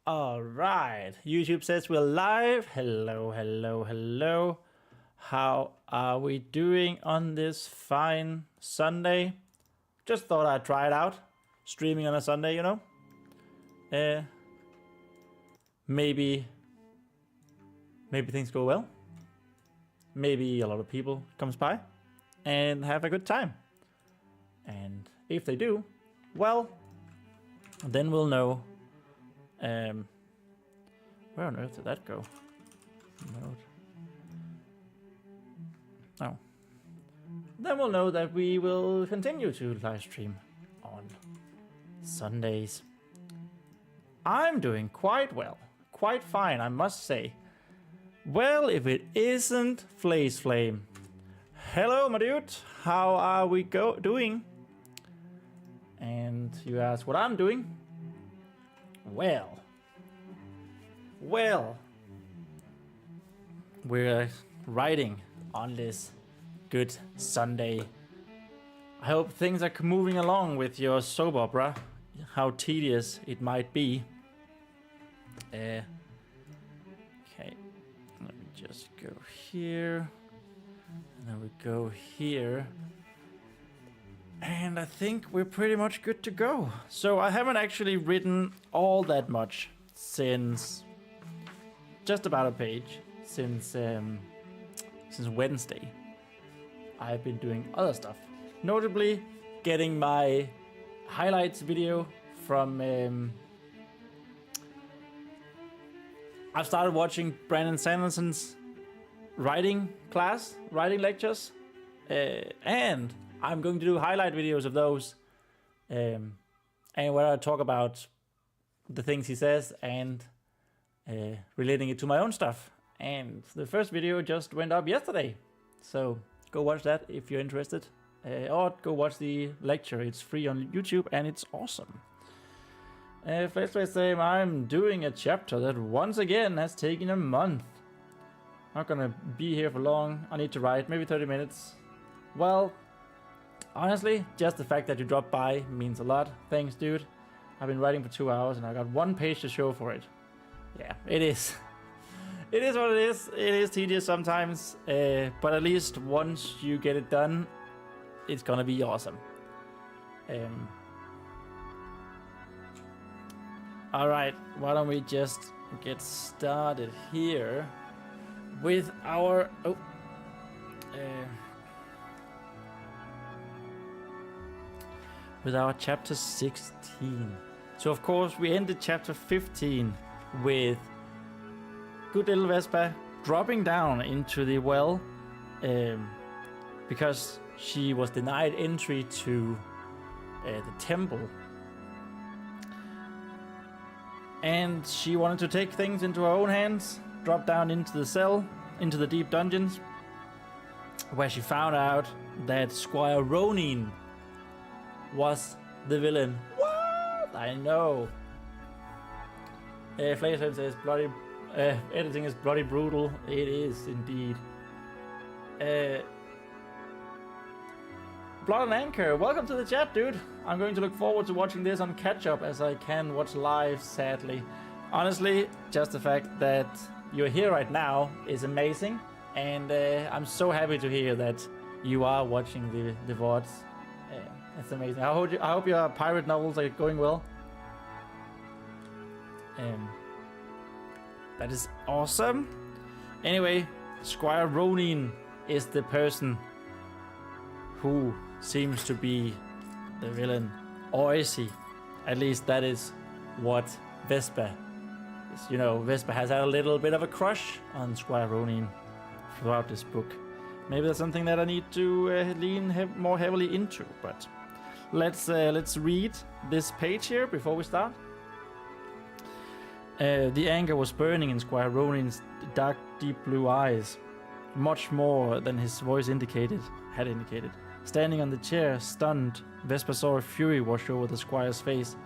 All right, YouTube says we're live. Hello, hello, hello. How are we doing on this fine Sunday? Just thought I'd try it out. Streaming on a Sunday, you know. Maybe things go well. Maybe a lot of people comes by and have a good time. And if they do, well, then we'll know. Where on earth did that go? Mode. Oh. Then we'll know that we will continue to live stream on Sundays. I'm doing quite well. Quite fine, I must say. Well, if it isn't Flaze Flame. Hello, my dude. How are we doing? And you ask what I'm doing? Well, we're writing on this good Sunday. I hope things are moving along with your soap opera, how tedious it might be. Okay, let me just go here, and then we go here. And I think we're pretty much good to go. So I haven't actually written all that much since just about a page since Wednesday. I've been doing other stuff, notably getting my highlights video from. I've started watching Brandon Sanderson's writing lectures, and I'm going to do highlight videos of those, and where I talk about the things he says and relating it to my own stuff. And the first video just went up yesterday, so go watch that if you're interested, or go watch the lecture. It's free on YouTube and it's awesome. Let's say I'm doing a chapter that once again has taken a month. Not gonna be here for long. I need to write maybe 30 minutes. Well, honestly, just the fact that you dropped by means a lot. Thanks, dude. I've been writing for 2 hours and I got 1 page to show for it. Yeah, it is. It is what it is. It is tedious sometimes, but at least once you get it done, it's gonna be awesome. All right, why don't we just get started here with our with our chapter 16. So of course we ended chapter 15 with good little Vespa dropping down into the well because she was denied entry to the temple, and she wanted to take things into her own hands, drop down into the cell, into the deep dungeons, where she found out that Squire Ronean was the villain. What? I know. Flazer says bloody editing is bloody brutal. It is indeed. Blood and Anchor, welcome to the chat, dude. I'm going to look forward to watching this on catch up as I can watch live, sadly. Honestly, just the fact that you're here right now is amazing, and I'm so happy to hear that you are watching the VODs. That's amazing. I hope your pirate novels are going well. That is awesome. Anyway, Squire Ronean is the person who seems to be the villain. Or is he? At least that is what Vespa is. You know, Vespa has had a little bit of a crush on Squire Ronean throughout this book. Maybe that's something that I need to lean more heavily into, but let's read this page here before we start. The anger was burning in Squire Ronean's dark, deep blue eyes, much more than his voice had indicated. Standing on the chair, stunned, Vespa saw a fury wash over the squire's face,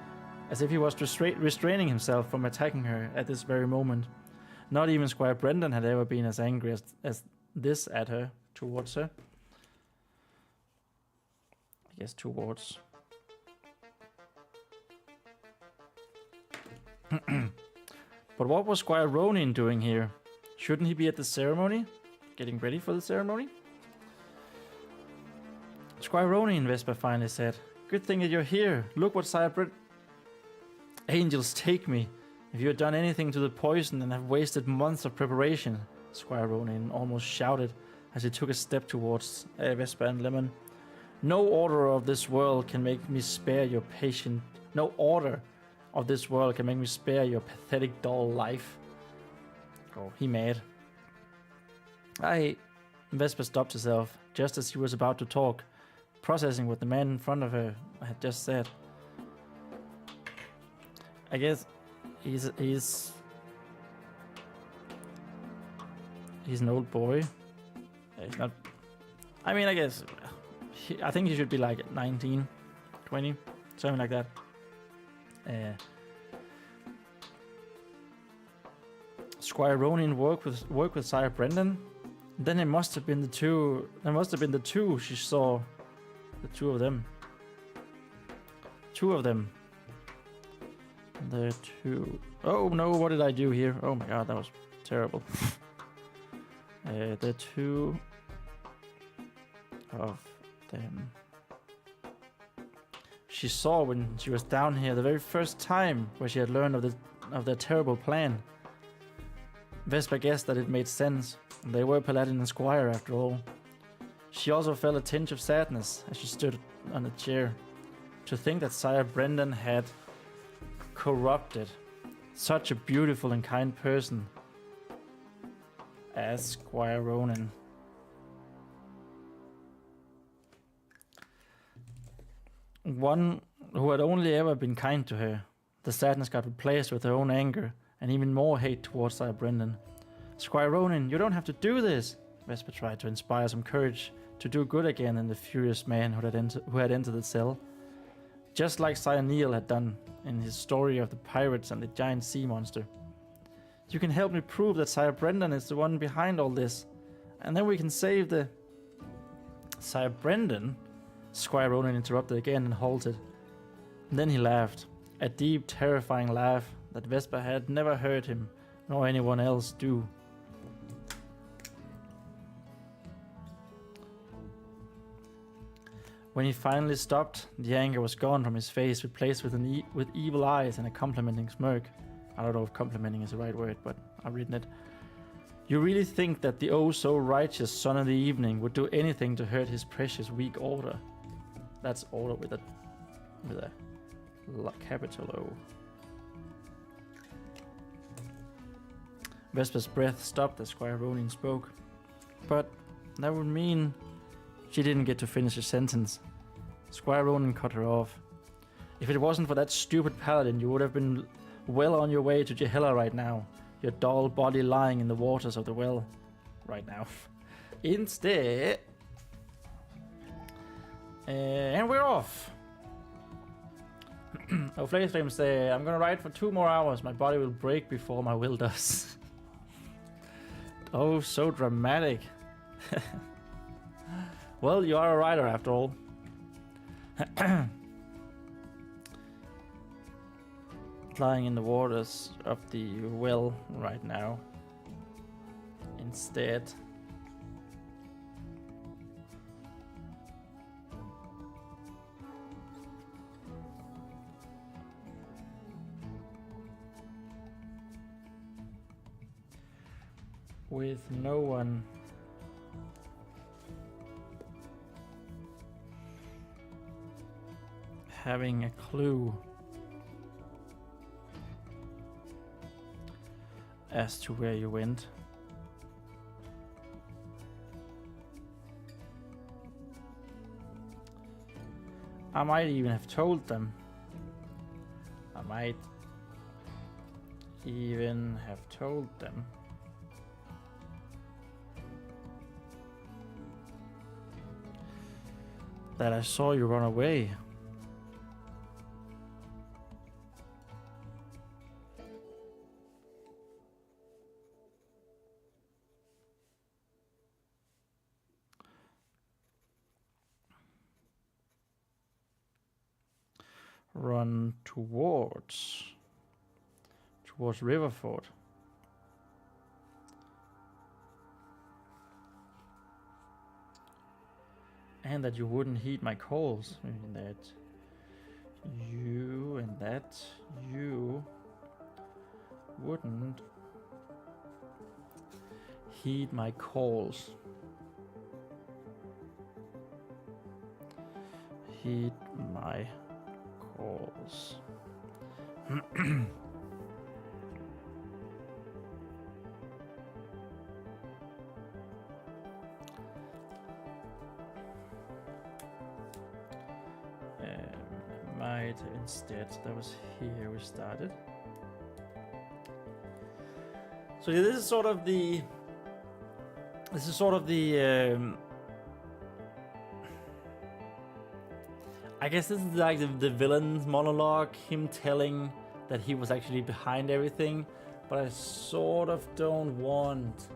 as if he was restraining himself from attacking her at this very moment. Not even Squire Brendan had ever been as angry as this at her, towards her. I guess towards. But what was Squire Ronean doing here? Shouldn't he be at the ceremony? Getting ready for the ceremony? Squire Ronean, Vespa finally said. Good thing that you're here. Look what Sire Brit... Angels take me. If you had done anything to the poison and have wasted months of preparation, Squire Ronean almost shouted as he took a step towards Vespa and Lemon. No order of this world can make me spare your patient... No order of this world can make me spare your pathetic, dull life. Oh, he mad. Vespa stopped herself just as she was about to talk, processing what the man in front of her had just said. I guess he's an old boy. He's not... I mean, I guess... I think he should be like 19, 20, something like that. Squire Ronean worked with Sire Brendan. Then it must have been the two. There must have been the two she saw. The two of them. Two of them. The two. Oh no! What did I do here? Oh my god, that was terrible. The two of them. She saw when she was down here the very first time where she had learned of their terrible plan. Vespa guessed that it made sense. They were Paladin and Squire after all. She also felt a tinge of sadness as she stood on a chair. To think that Sire Brendan had corrupted such a beautiful and kind person as Squire Ronean. One who had only ever been kind to her. The sadness got replaced with her own anger and even more hate towards Sire Brendan. Squire Ronean, you don't have to do this! Vespa tried to inspire some courage to do good again in the furious man who had entered the cell. Just like Sire Neil had done in his story of the pirates and the giant sea monster. You can help me prove that Sire Brendan is the one behind all this, and then we can save the... Sire Brendan? Squire Ronean interrupted again and halted. And then he laughed, a deep, terrifying laugh that Vespa had never heard him nor anyone else do. When he finally stopped, the anger was gone from his face, replaced with with evil eyes and a complimenting smirk. I don't know if complimenting is the right word, but I've written it. You really think that the oh so righteous son of the evening would do anything to hurt his precious weak order? That's order with a capital O. Vespa's breath stopped as Squire Ronean spoke, but that would mean she didn't get to finish her sentence. Squire Ronean cut her off. If it wasn't for that stupid paladin, you would have been well on your way to Jehela right now. Your dull body lying in the waters of the well right now. Instead... and we're off. Oh, Flame say, I'm gonna ride for 2 more hours. My body will break before my will does. Oh, so dramatic. Well, you are a rider after all. Lying in the waters of the well right now. Instead. With no one having a clue as to where you went. I might even have told them. I might even have told them. That I saw you run away. Run towards towards Riverford. And that you wouldn't heed my calls. Meaning that you and that you wouldn't heed my calls. Heed my calls. Might instead, that was here we started. So yeah, this is sort of the I guess this is like the villain's monologue, him telling that he was actually behind everything, but I sort of don't want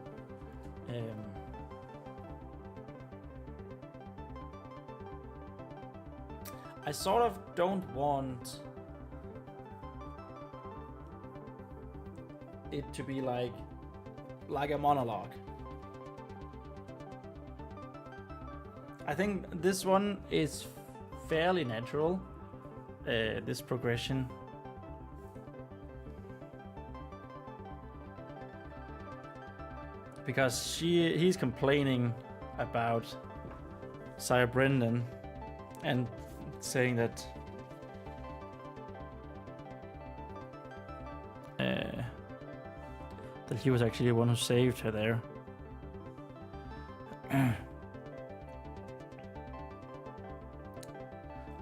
I sort of don't want it to be like a monologue. I think this one is fairly natural, this progression. Because he's complaining about Sire Brendan and saying that that he was actually the one who saved her there.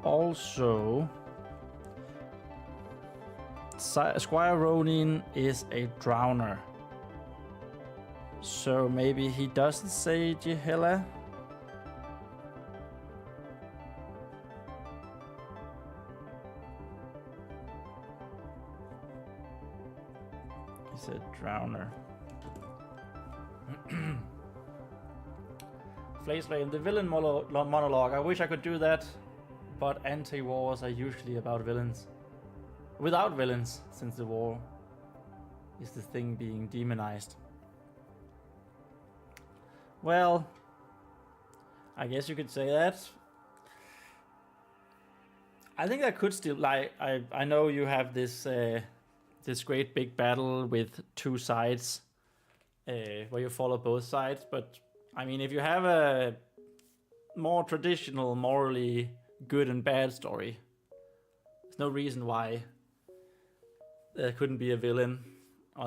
Also, Squire Ronean is a drowner. So maybe he doesn't say Jehela. He's a drowner. Flame, the villain monologue. I wish I could do that, but anti-wars are usually about villains. Without villains, since the war is the thing being demonized. Well, I guess you could say that. I think I could still, like, I know you have this this great big battle with two sides, where you follow both sides, but I mean, if you have a more traditional, morally good and bad story, there's no reason why there couldn't be a villain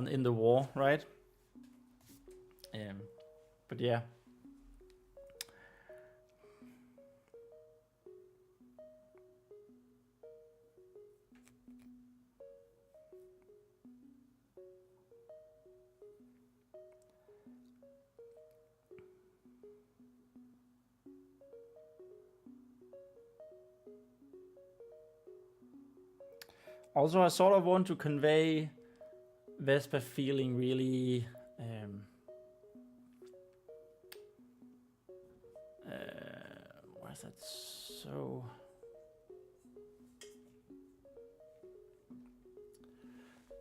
in the war, right? But yeah. Also, I sort of want to convey Vespa feeling really why is that so?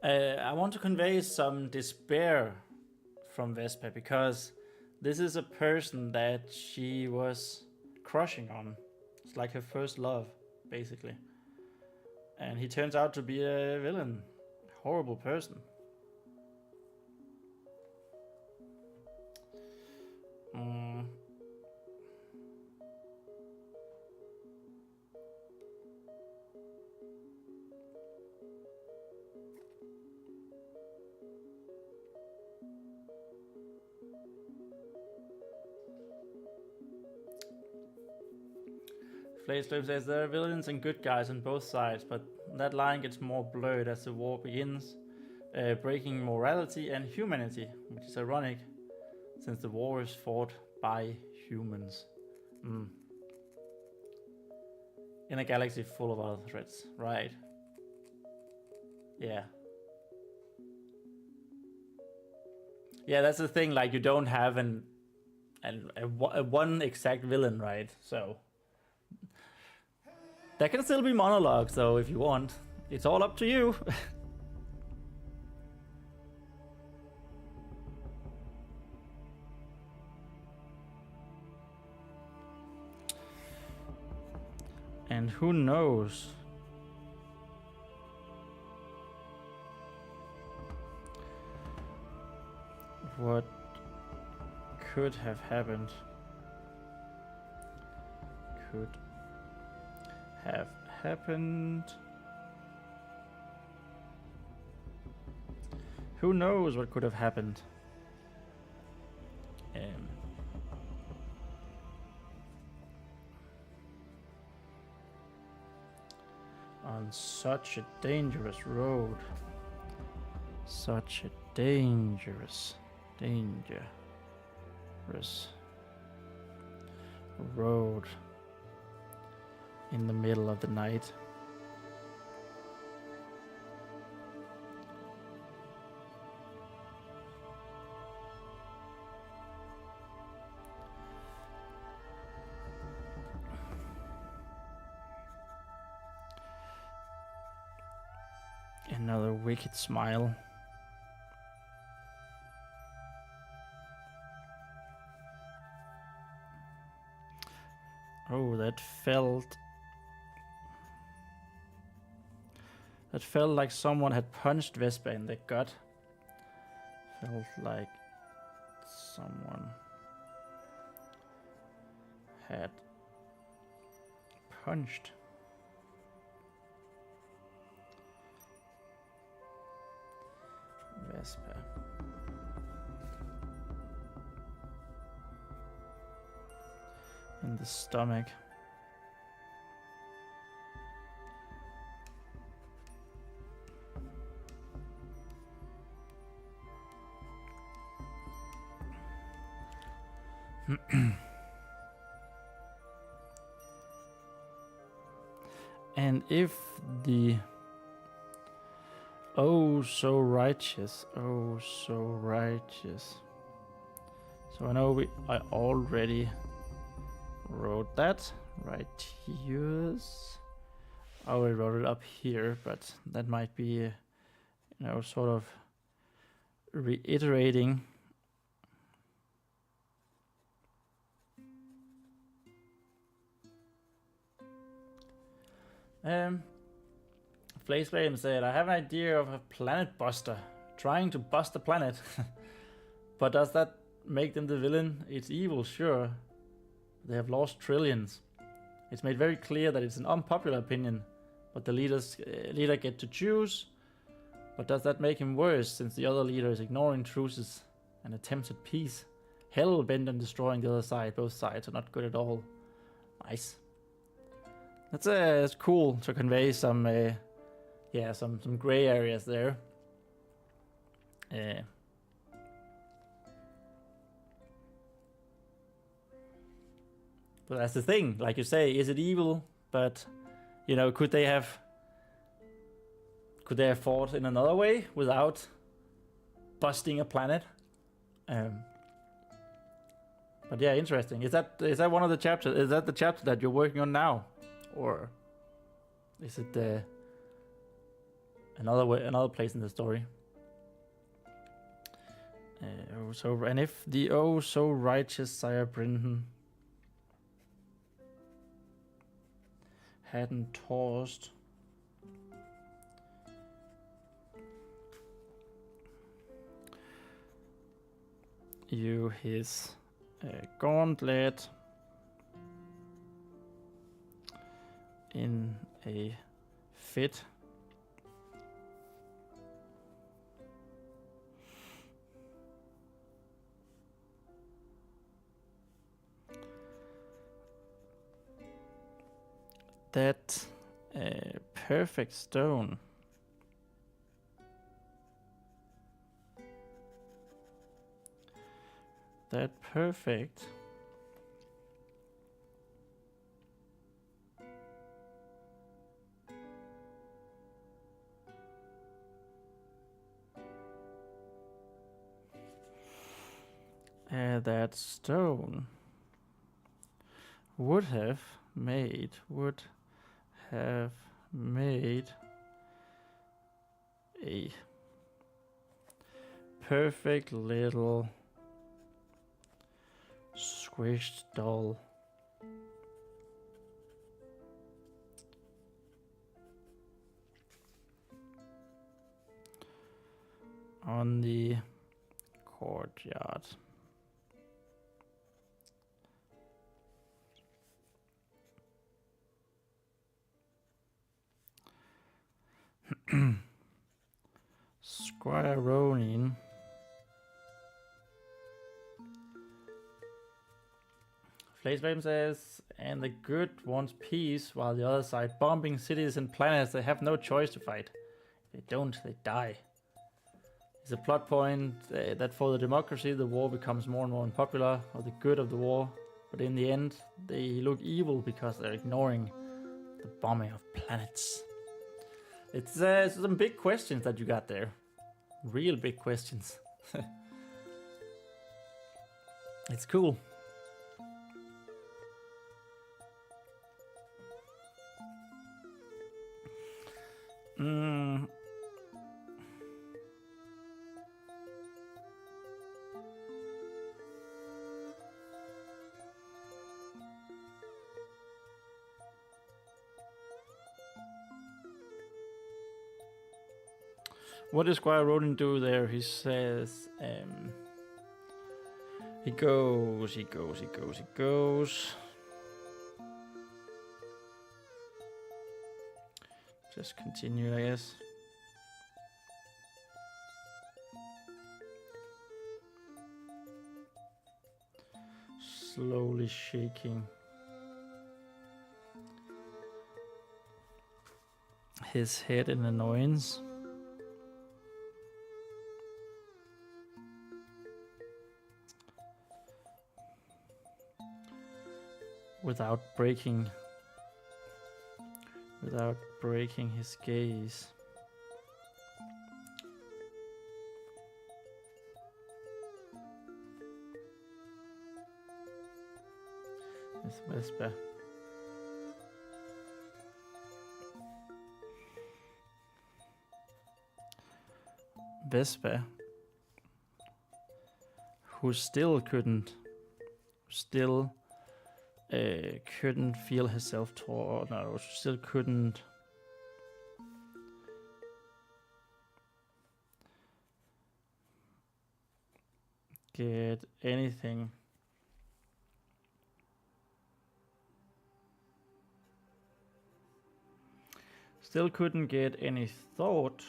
I want to convey some despair from Vespa, because this is a person that she was crushing on. It's like her first love, basically. And he turns out to be a villain. Horrible person. Flame says there are villains and good guys on both sides, but that line gets more blurred as the war begins, breaking morality and humanity, which is ironic, since the war is fought by humans. In a galaxy full of other threats, right? Yeah. Yeah, that's the thing, like, you don't have a one exact villain, right? So there can still be monologues, though, if you want. It's all up to you. And who knows? What could have happened? Could have happened. Who knows what could have happened? On such a dangerous road. Such a dangerous road in the middle of the night. Another wicked smile. Oh, that felt like someone had punched Vespa in the gut. Felt like someone had punched Vespa. In the stomach. And if the oh so righteous. So I know I already wrote that right here. I already wrote it up here, but that might be, sort of reiterating. Flame said, I have an idea of a planet buster trying to bust a planet. But does that make them the villain? It's evil, sure. They have lost trillions. It's made very clear that it's an unpopular opinion, but the leader get to choose. But does that make him worse, since the other leader is ignoring truces and attempts at peace? Hell bent on destroying the other side. Both sides are not good at all. Nice. That's cool to convey some some gray areas there. But that's the thing, like you say, is it evil? But could they have fought in another way without busting a planet? But yeah, interesting. Is that one of the chapters? Is that the chapter that you're working on now, or is it another place in the story? And if the oh so righteous Sire Brinton hadn't tossed you his gauntlet in a fit, that perfect stone that stone would have made a perfect little squished doll on the courtyard. Squire Ronean. Flame says, and the good wants peace, while the other side bombing cities and planets. They have no choice to fight. If they don't, they die. It's a plot point that for the democracy, the war becomes more and more unpopular, or the good of the war. But in the end, they look evil because they're ignoring the bombing of planets. It's some big questions that you got there. Real big questions. It's cool. What does Squire Ronean do there? He says, he goes. Just continue, I guess. Slowly shaking his head in annoyance. Without breaking his gaze. It's Vespa. Vespa, who still couldn't feel herself toward, no, she still couldn't get anything. Still couldn't get any thought.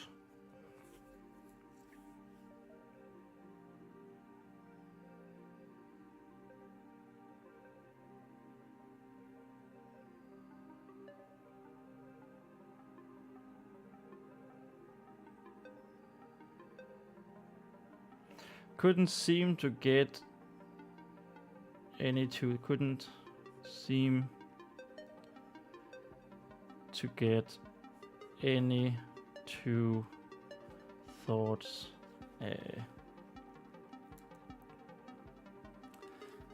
Couldn't seem to get any two thoughts.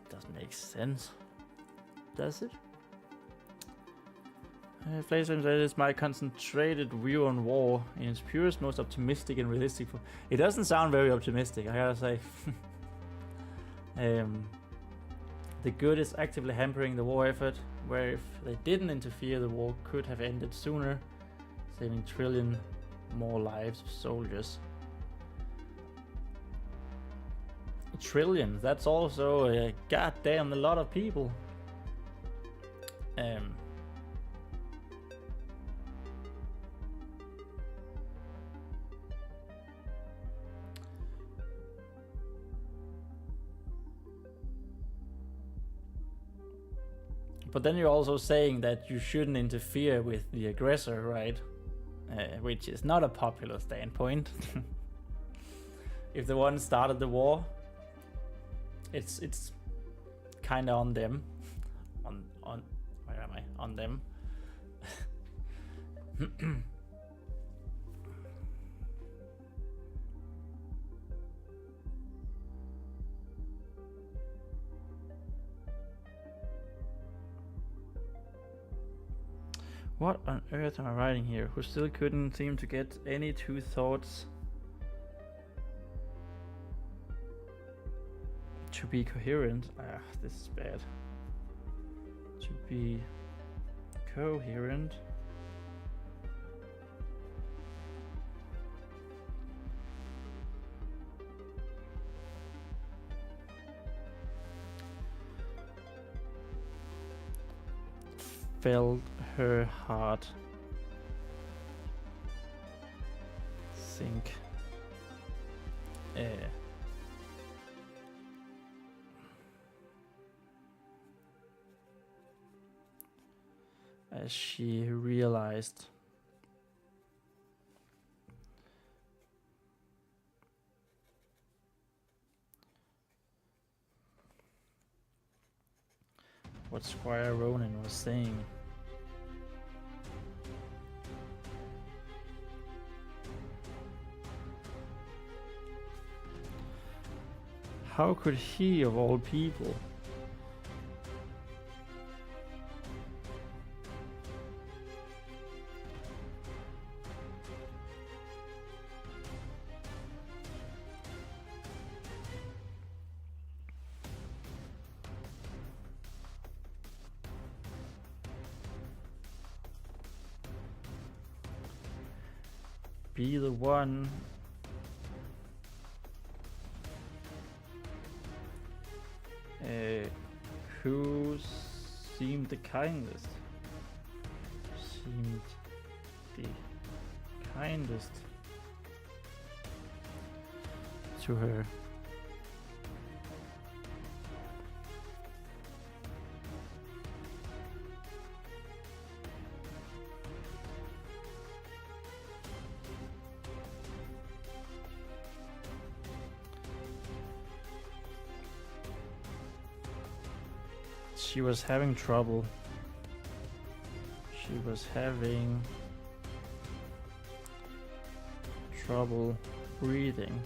Doesn't make sense, does it? Flame said it's my concentrated view on war in its purest, most optimistic and realistic form. It doesn't sound very optimistic, I gotta say. The good is actively hampering the war effort, where if they didn't interfere, the war could have ended sooner, saving trillion more lives of soldiers. A trillion, that's also a goddamn a lot of people. But then you're also saying that you shouldn't interfere with the aggressor, right? Which is not a popular standpoint. If the one started the war, it's kind of on them. On where am I? On them. What on earth am I writing here? Who still couldn't seem to get any two thoughts to be coherent. Ah, this is bad. To be coherent. felt her heart sink. As she realized what Squire Ronean was saying. How could he, of all people, be the one who seemed the kindest? Seemed the kindest to her. She was having trouble. She was having trouble breathing.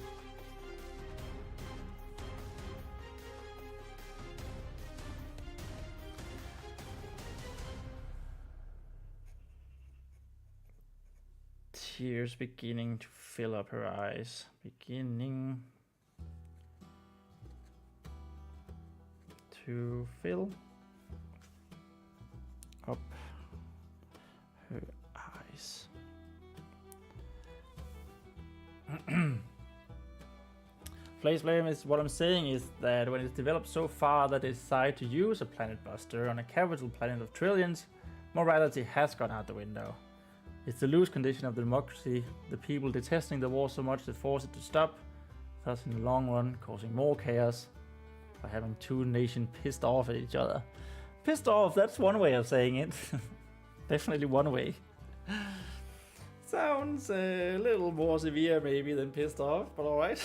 Tears beginning to fill up her eyes. Beginning to fill up her eyes. Place Flame is what I'm saying is that when it's developed so far that they decide to use a planet buster on a capital planet of trillions, morality has gone out the window. It's the loose condition of the democracy, the people detesting the war so much that force it to stop, thus in the long run causing more chaos by having two nations pissed off at each other. Pissed off, that's one way of saying it. Definitely one way. Sounds a little more severe maybe than pissed off, but alright.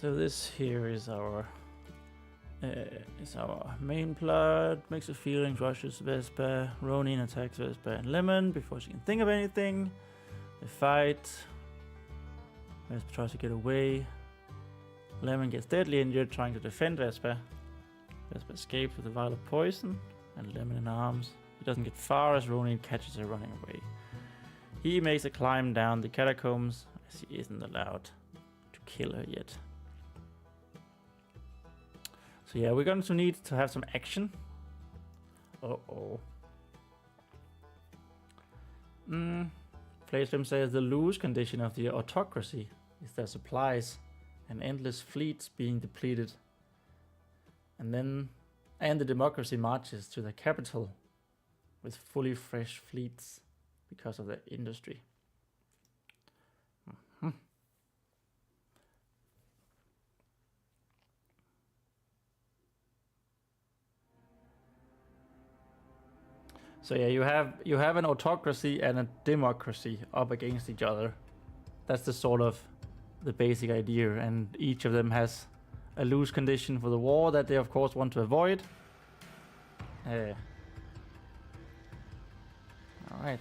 So this here is our main plot. Mix of feelings, rushes Vespa. Ronean attacks Vespa and Lemon before she can think of anything. They fight. Vespa tries to get away. Lemon gets deadly injured trying to defend Vespa. Vespa escapes with a vial of poison and Lemon in arms. He doesn't get far as Ronean catches her running away. He makes a climb down the catacombs as he isn't allowed to kill her yet. So yeah, we're going to need to have some action. Flame says the loose condition of the autocracy is their supplies and endless fleets being depleted. And the democracy marches to the capital with fully fresh fleets because of the industry. So yeah, you have an autocracy and a democracy up against each other. That's the sort of the basic idea, and each of them has a loose condition for the war that they of course want to avoid. All right.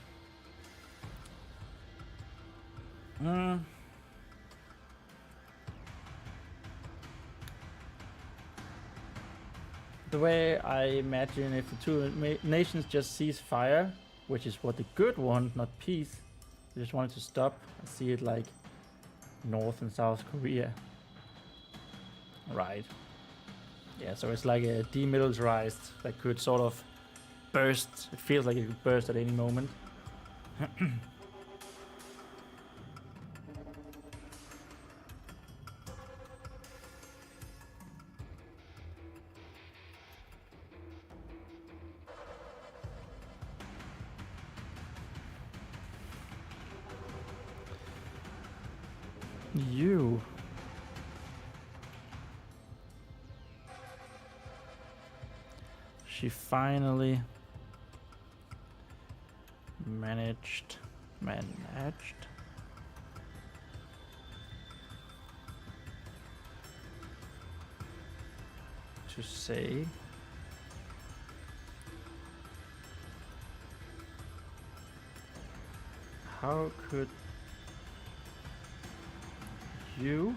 The way I imagine, if the two nations just cease fire, which is what the good want, not peace, they just wanted to stop. I see it like North and South Korea. Right. Yeah, so it's like a demilitarized that could sort of burst. It feels like it could burst at any moment. You. She finally managed to say how could you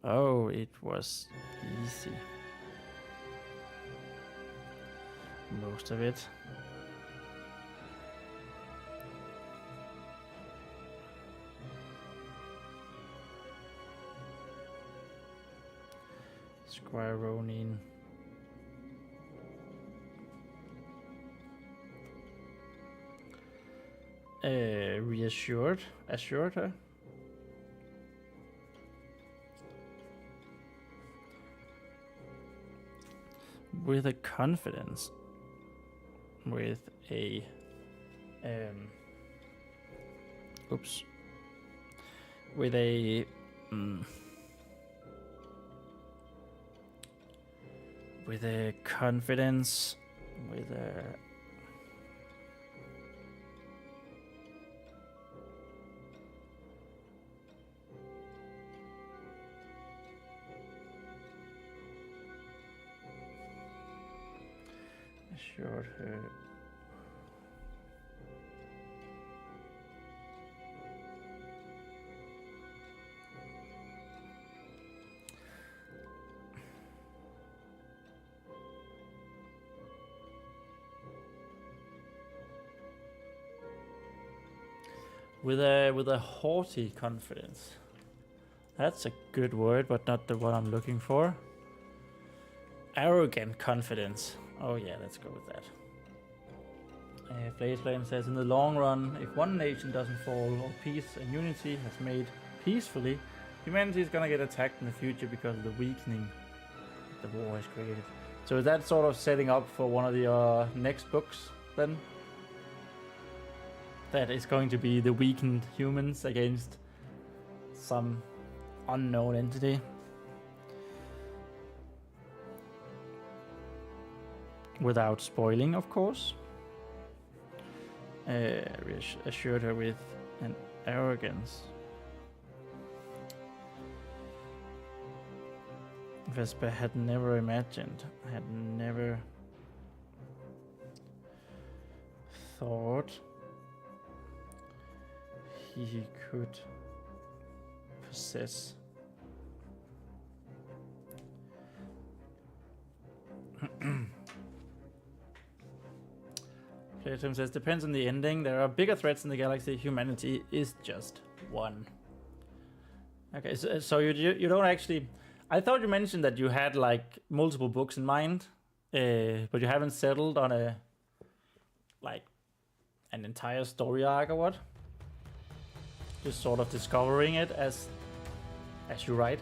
Oh, it was easy. Most of it. Squire Ronean. Assured her. With a confidence, with a with a with a confidence, with a assured her with a haughty confidence. That's a good word, but not the one I'm looking for. Arrogant confidence. Oh yeah, let's go with that. Flame says, in the long run, if one nation doesn't fall, or peace and unity has made peacefully, humanity is gonna get attacked in the future because of the weakening the war has created. So is that sort of setting up for one of the next books then? That is going to be the weakened humans against some unknown entity. Without spoiling, of course. Assured her with an arrogance. Vespa had never imagined, had never thought he could possess Platum says, depends on the ending. There are bigger threats in the galaxy. Humanity is just one. Okay, so you don't actually. I thought you mentioned that you had like multiple books in mind, but you haven't settled on an entire story arc or what? Just sort of discovering it as you write.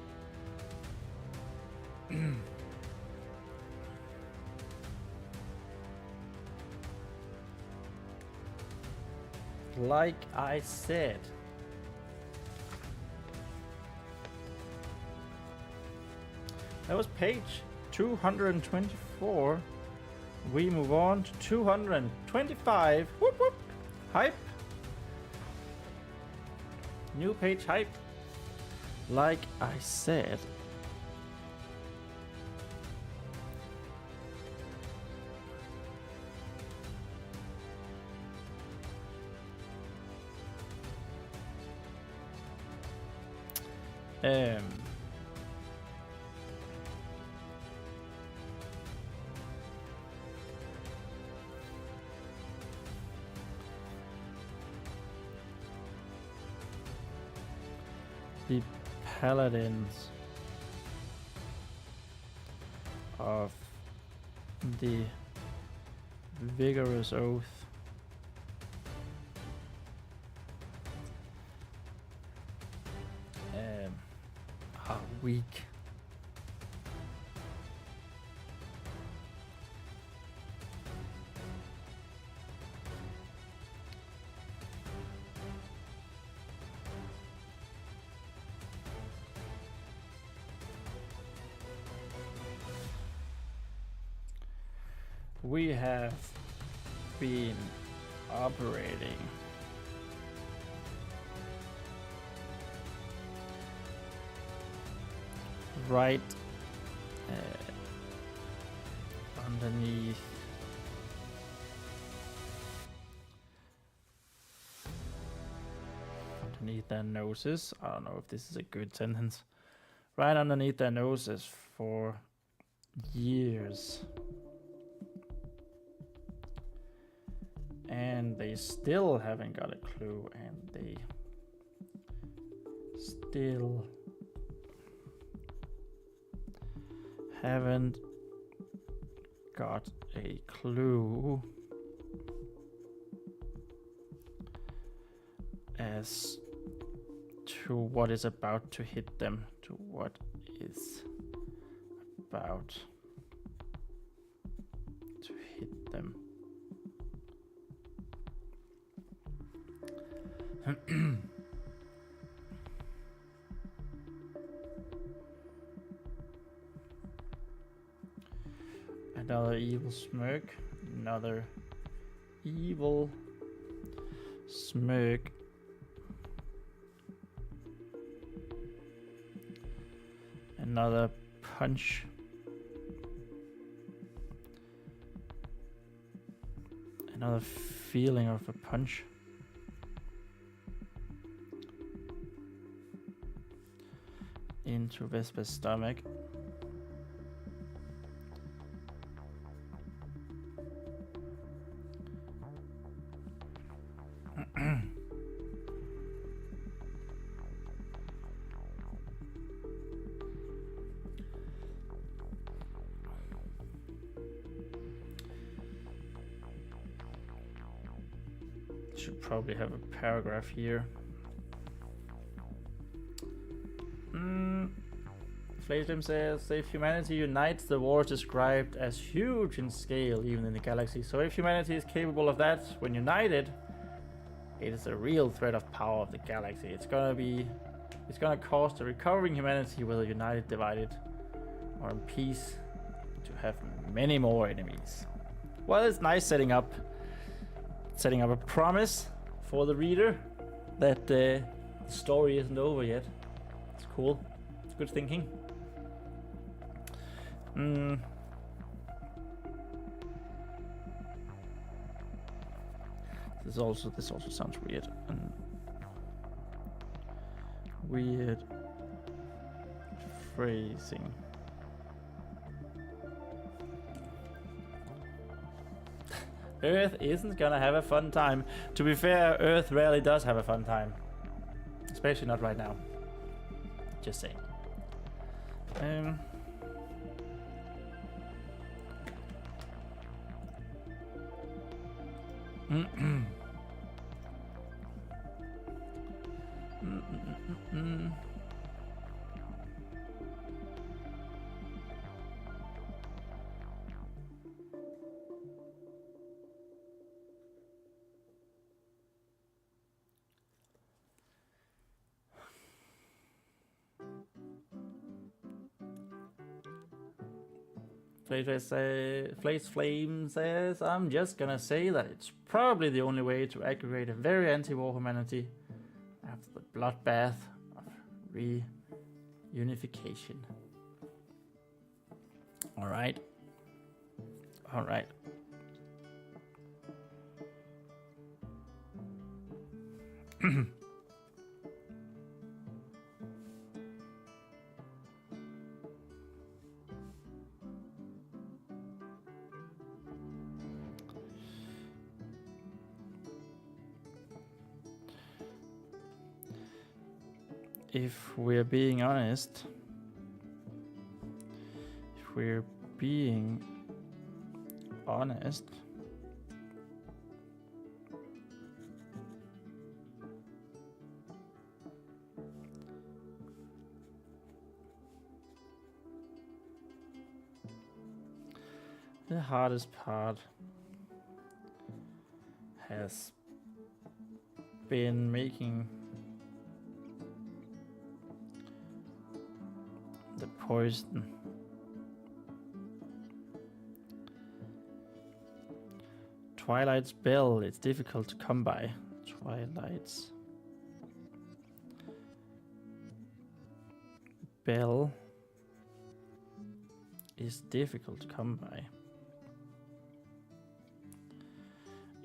Like I said. That was page 224. We move on to 225. Whoop whoop. Hype. New page hype. Like I said. The paladins of the vigorous oath are weak. We have been operating right underneath their noses. I don't know if this is a good sentence. Right underneath their noses for years. And they still haven't got a clue, and they still haven't got a clue as to what is about to hit them, to what is about to hit them. Another evil smirk. Another evil smirk. Another punch. Another feeling of a punch. Into Vespa's stomach. Should probably have a paragraph here. Flayslim says, if humanity unites, the war is described as huge in scale, even in the galaxy. So if humanity is capable of that when united, it is a real threat of power of the galaxy. It's gonna cost the recovering humanity, whether united, divided, or in peace, to have many more enemies. Well, it's nice setting up a promise for the reader that the story isn't over yet. It's cool. It's good thinking. This also sounds weird. Weird phrasing. Earth isn't gonna have a fun time. To be fair, Earth rarely does have a fun time. Especially not right now. Just saying. Flays Flame says, I'm just gonna say that it's probably the only way to aggregate a very anti-war humanity after the bloodbath of reunification. Alright. Alright. If we're being honest, the hardest part has been making the poison. Twilight's Bell, it's difficult to come by. Twilight's Bell is difficult to come by.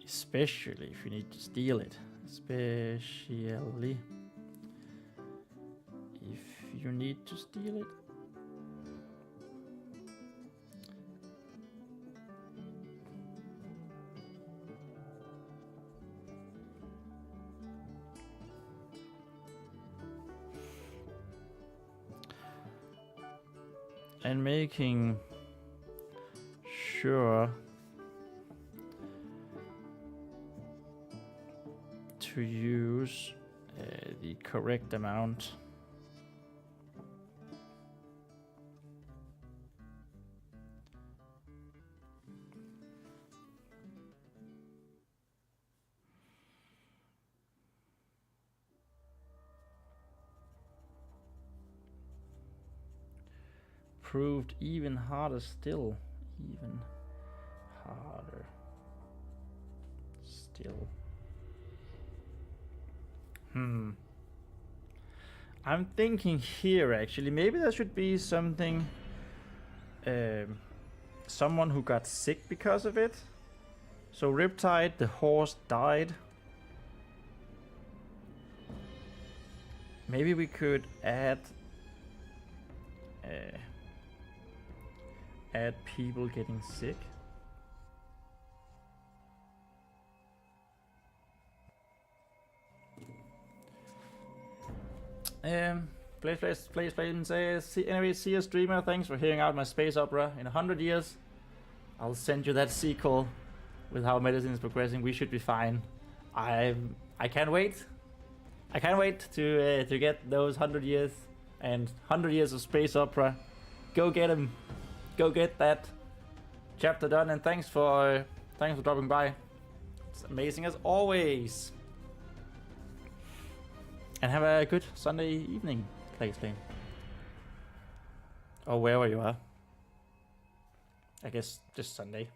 Especially if you need to steal it. Especially if you need to steal it. And making sure to use the correct amount proved even harder still. Even harder still. I'm thinking here actually, maybe there should be something, someone who got sick because of it. So Riptide, the horse, died. Maybe we could add people getting sick. Plays says, anyway, see you streamer, thanks for hearing out my space opera. In 100 years, I'll send you that sequel with how medicine is progressing. We should be fine. I can't wait. I can't wait to get those 100 years and 100 years of space opera. Go get them. Go get that chapter done, and thanks for dropping by. It's amazing as always. And have a good Sunday evening, Plague. Or wherever you are. I guess just Sunday.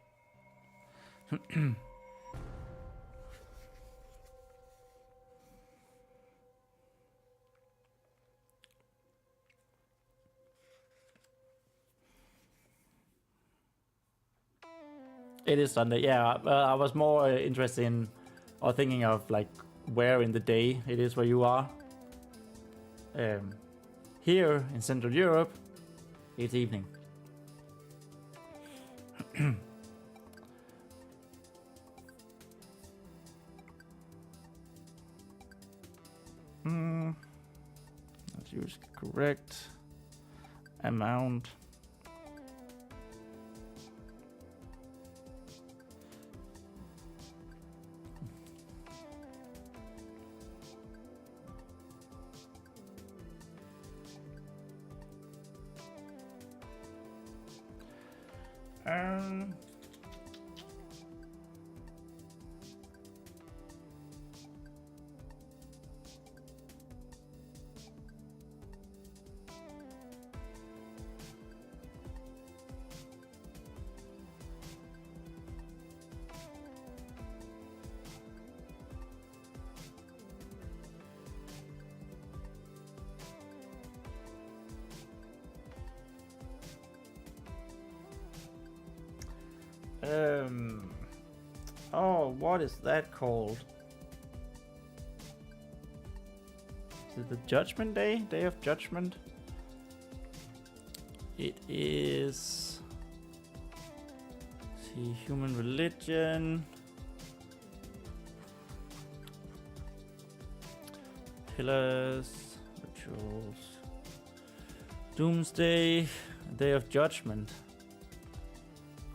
It is Sunday, yeah. I was more interested in, or thinking of like where in the day it is where you are. Here in Central Europe, it's evening. Let's use correct amount. Um, oh, what is that called? Is it the Judgment Day? Day of Judgment? It is... see, human religion. Pillars, rituals. Doomsday, Day of Judgment.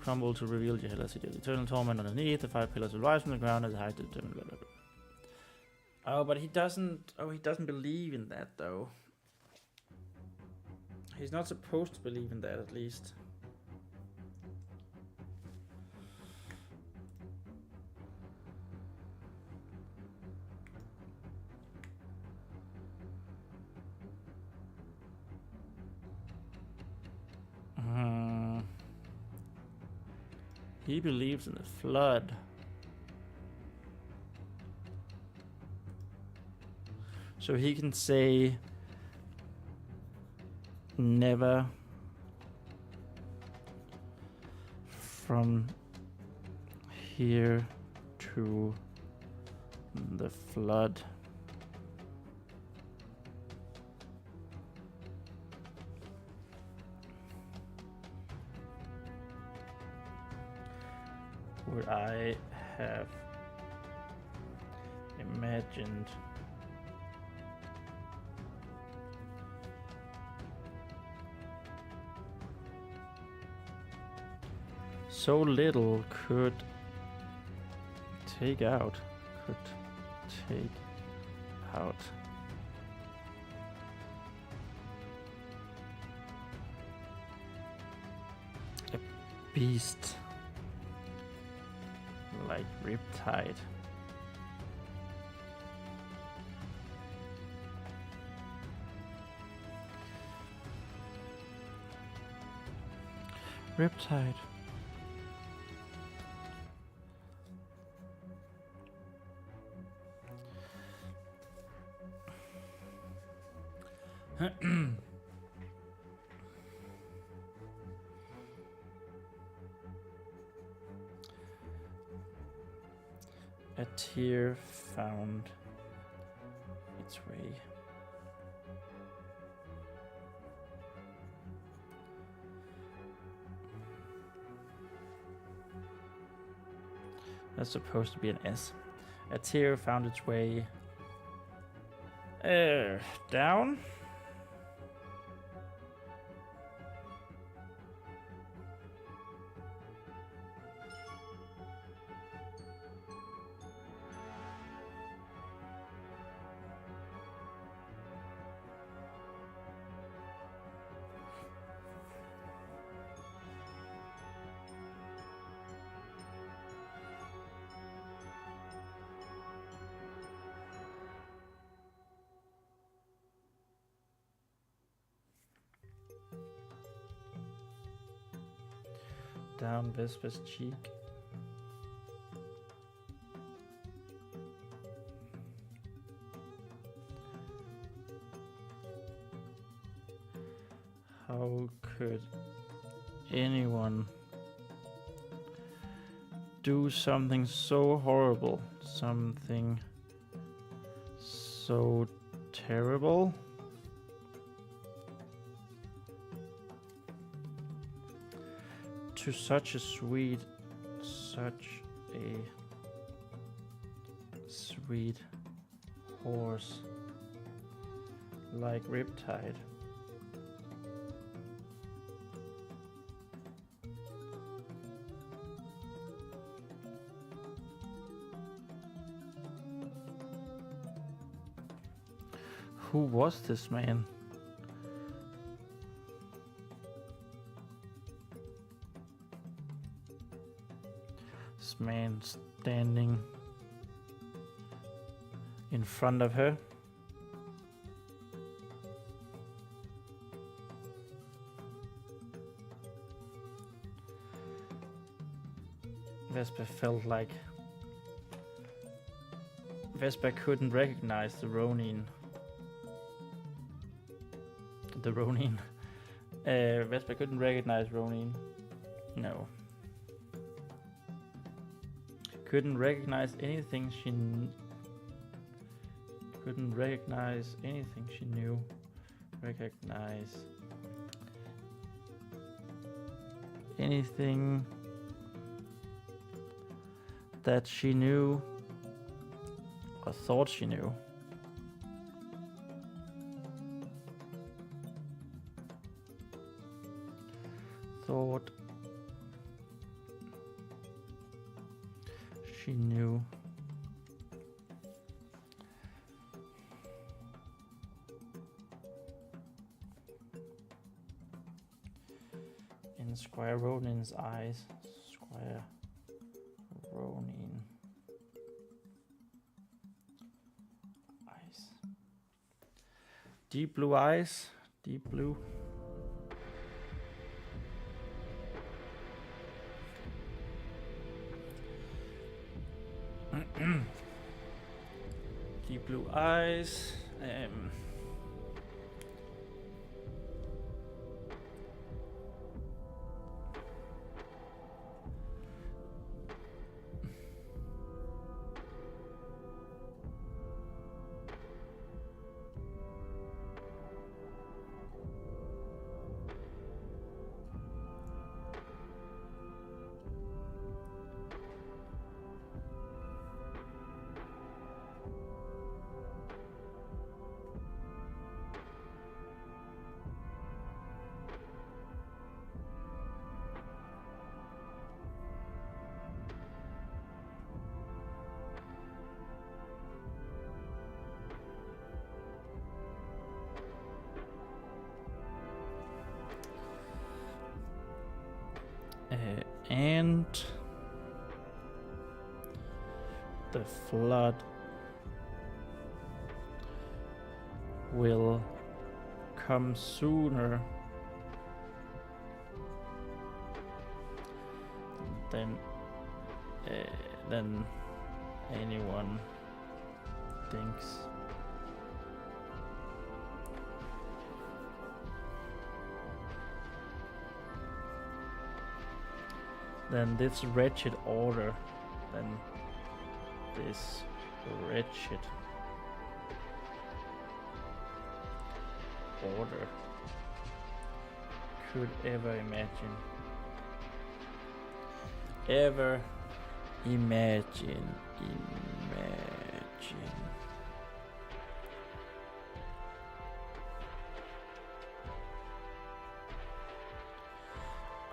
Crumble to reveal the hell city of eternal torment underneath. The 5 pillars will rise from the ground as a height to determine blah blah blah. Oh, but he doesn't. Oh, he doesn't believe in that though. He's not supposed to believe in that, at least. He believes in the flood. So he can say never from here to the flood. Would I have imagined so little could take out a beast like Riptide. Riptide. A tear found its way. That's supposed to be an S. A tear found its way down. Down Vespa's cheek. How could anyone do something so horrible, something so terrible? To such a sweet horse like riptide. Who was this man? This man standing in front of her. Vespa felt like Vespa couldn't recognize the Ronean. Vespa couldn't recognize Ronean. No. Couldn't recognize anything she couldn't recognize anything she knew. Recognize anything that she knew or thought she knew. Thought she knew. In Squire Ronean's eyes. Squire Ronean. Eyes. Deep blue eyes. Deep blue. Deep blue eyes. And the flood will come sooner than anyone thinks. Then this wretched order, could ever imagine.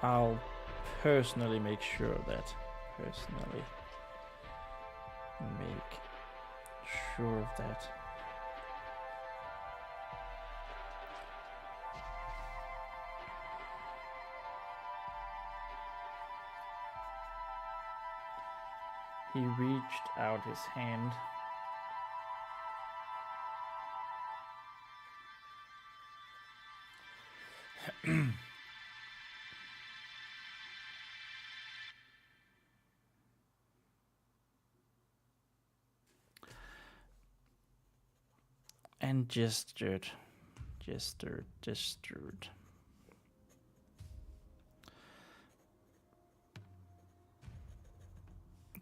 I'll personally make sure of that. He reached out his hand. And gestured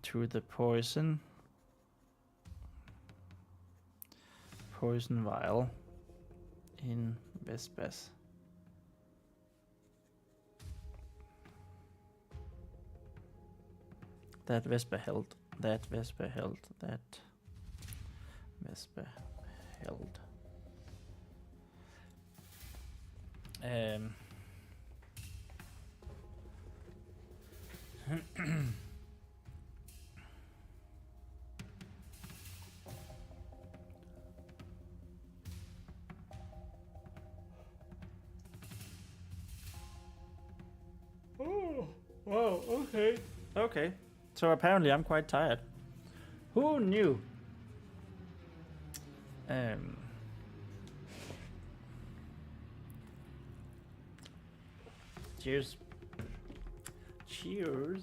to the poison vial in Vespa's. That Vespa held. Um, oh, wow, okay. Okay, so apparently I'm quite tired. Who knew? Cheers. Cheers.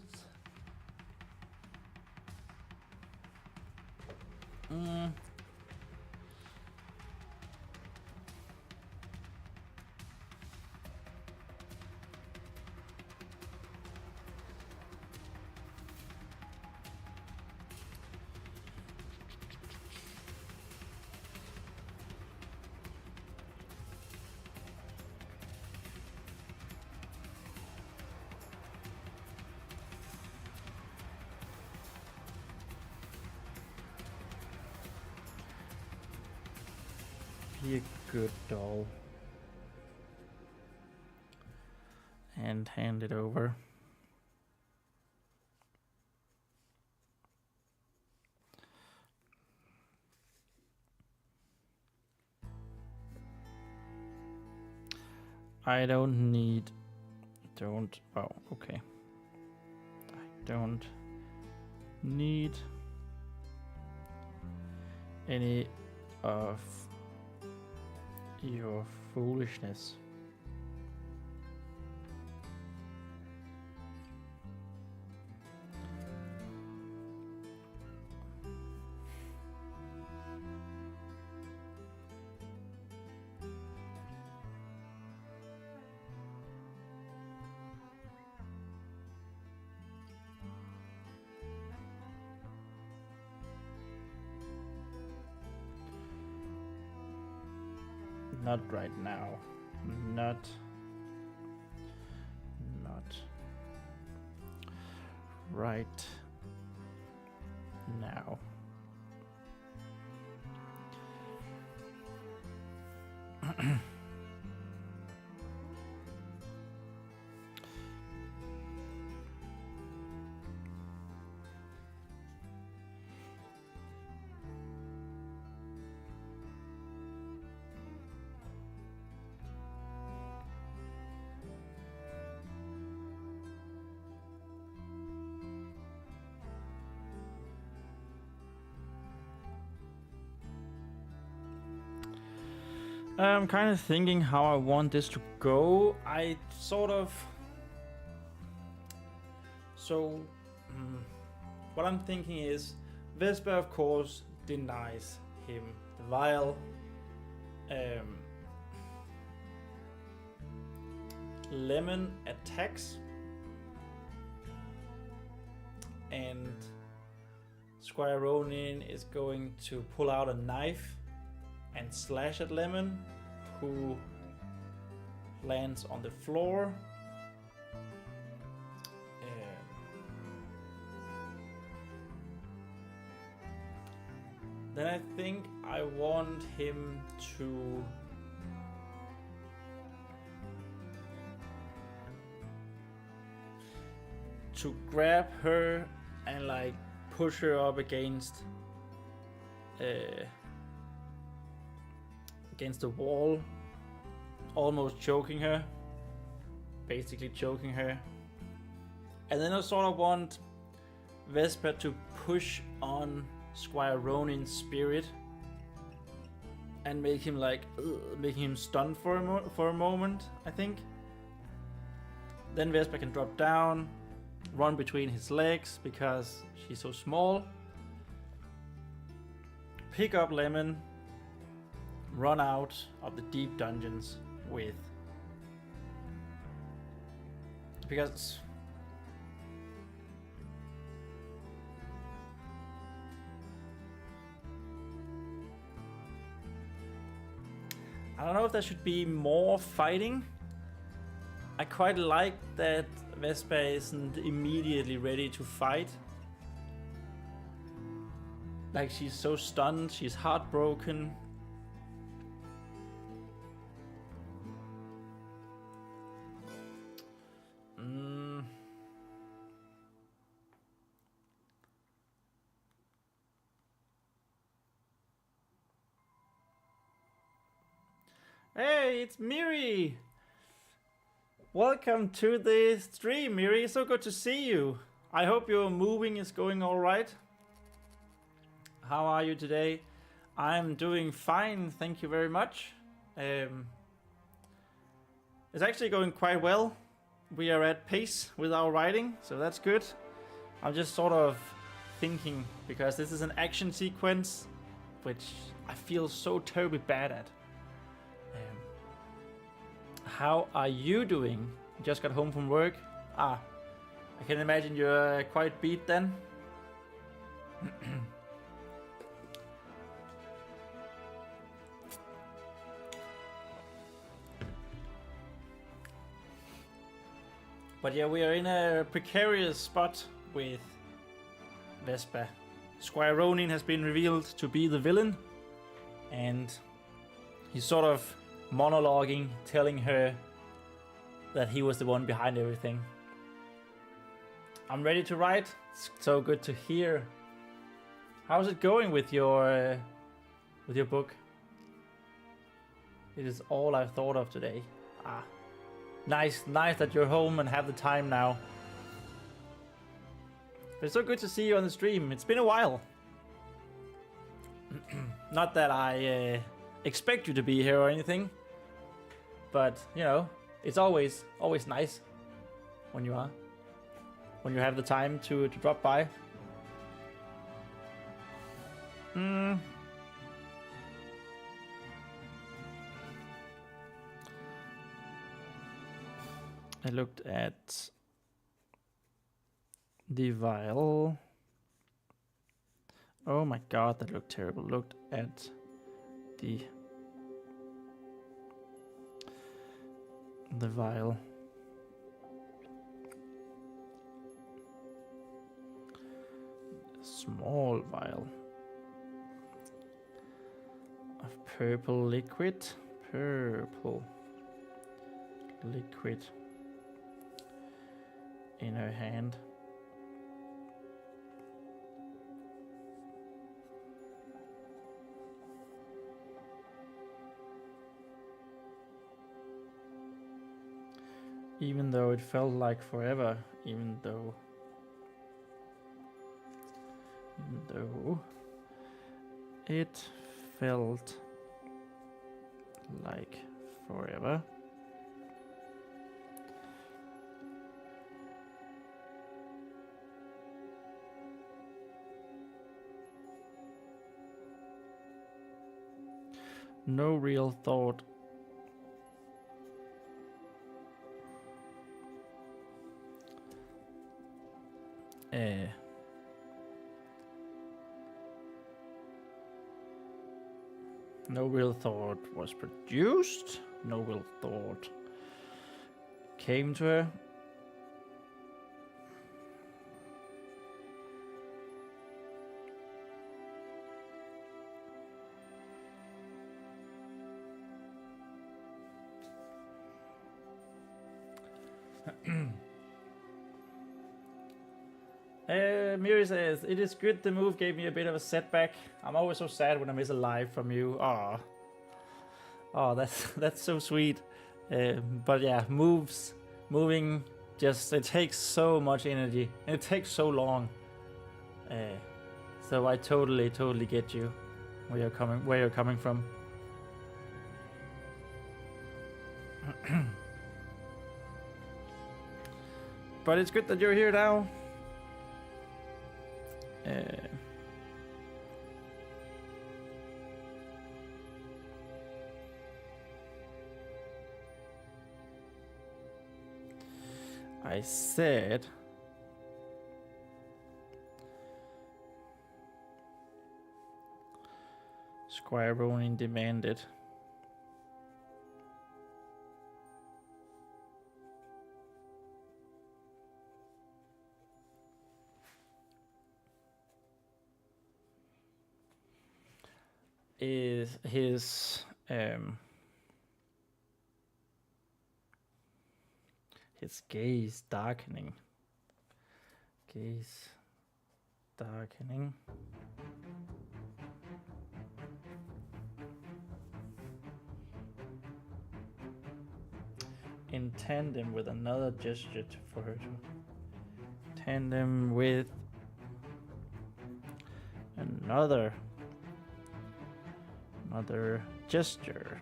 Be a good doll. And hand it over. I don't need... Oh, okay. I don't need any of your foolishness. Not right now. Not right now. I'm kind of thinking how I want this to go. What I'm thinking is, Vespa, of course, denies him the vial. Lemon attacks. And Squire Ronean is going to pull out a knife and slash at Lemon, who lands on the floor. Then I think I want him to grab her and like push her up against the wall, almost choking her, basically choking her. And then I sort of want Vespa to push on Squire Ronean's spirit and make him making him stunned for a moment, I think. Then Vespa can drop down, run between his legs because she's so small, pick up Lemon, run out of the deep dungeons with, because I don't know if there should be more fighting. I quite like that Vespa isn't immediately ready to fight. Like, she's so stunned, she's heartbroken. Hey, it's Miri! Welcome to the stream, Miri. So good to see you. I hope your moving is going all right. How are you today? I'm doing fine, thank you very much. It's actually going quite well. We are at pace with our writing, so that's good. I'm just sort of thinking, because this is an action sequence, which I feel so terribly bad at. How are you doing? Just got home from work? I can imagine you're quite beat then. But yeah, we are in a precarious spot with Vespa. Squire Ronean has been revealed to be the villain, and he's sort of monologuing, telling her that he was the one behind everything. I'm ready to write. It's so good to hear. How's it going with your book? It is all I've thought of today. Nice that you're home and have the time now. It's so good to see you on the stream. It's been a while. Not that I expect you to be here or anything, but you know, it's always nice when you are, when you have the time to drop by. I looked at the vial. Oh my god, that looked terrible. Looked at the vial. Small vial of purple liquid. Purple liquid in her hand. Even though it felt like forever, even though it felt like forever. No real thought. No real thought was produced. No real thought came to her. Miri says, it is good the move gave me a bit of a setback. I'm always so sad when I miss a live from you. Oh, that's so sweet. But yeah, moving, just, it takes so much energy. And it takes so long. So I totally get you, where you're coming from. But it's good that you're here now. I said Squire Ronean demanded. Is his gaze darkening. Gaze darkening. in tandem with another gesture for her to tandem with another gesture.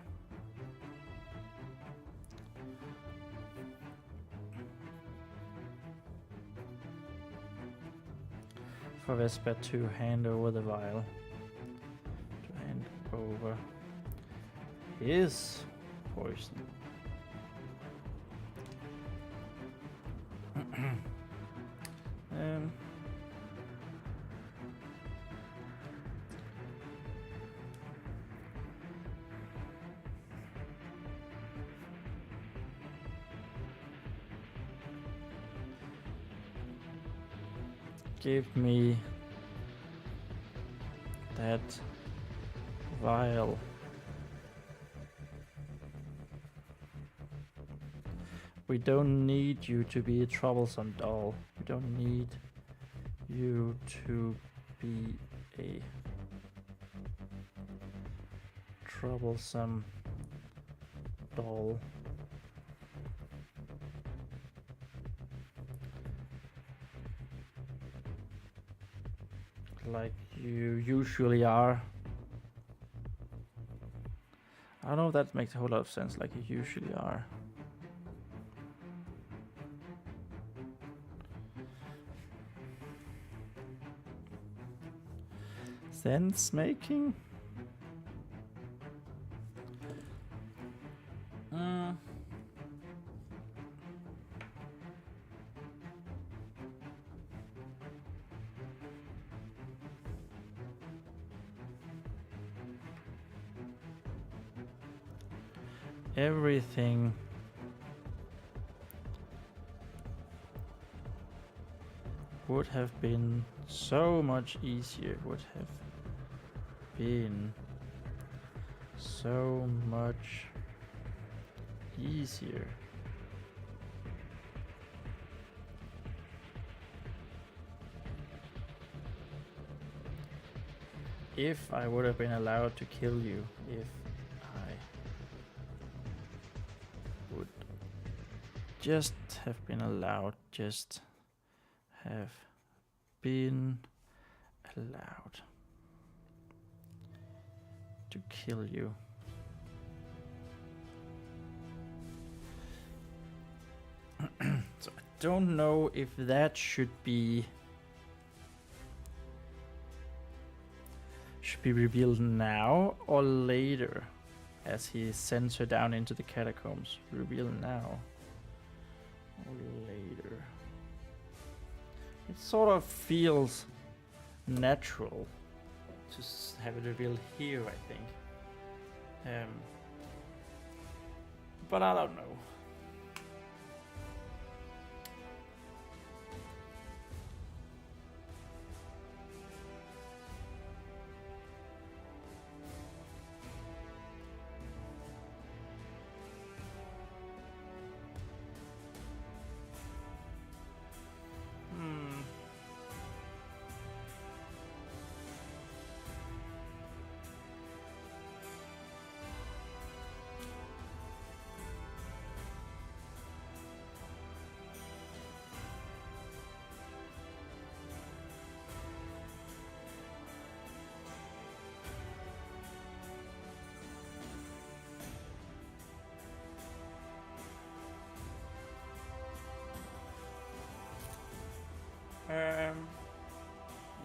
For Vespa to hand over the vial. To hand over his poison. Give me that vial. We don't need you to be a troublesome doll. We don't need you to be a troublesome doll. Like you usually are. I don't know if that makes a whole lot of sense, like you usually are. Sense making? Everything would have been so much easier, would have been so much easier. If I would have been allowed to kill you, if I would just have been allowed, just have been allowed to kill you. So I don't know if that should be revealed now or later, as he sends her down into the catacombs. Reveal now or later. It sort of feels natural to have it revealed here, I think. But I don't know.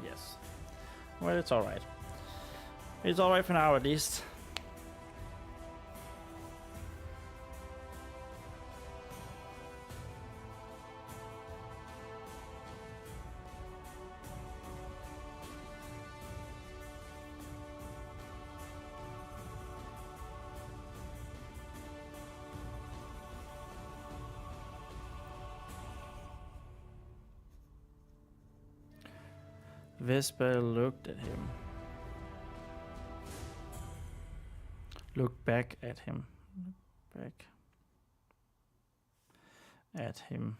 Yes. Well, it's alright. It's alright for now, at least. Vespa looked at him. Looked back at him. Back at him.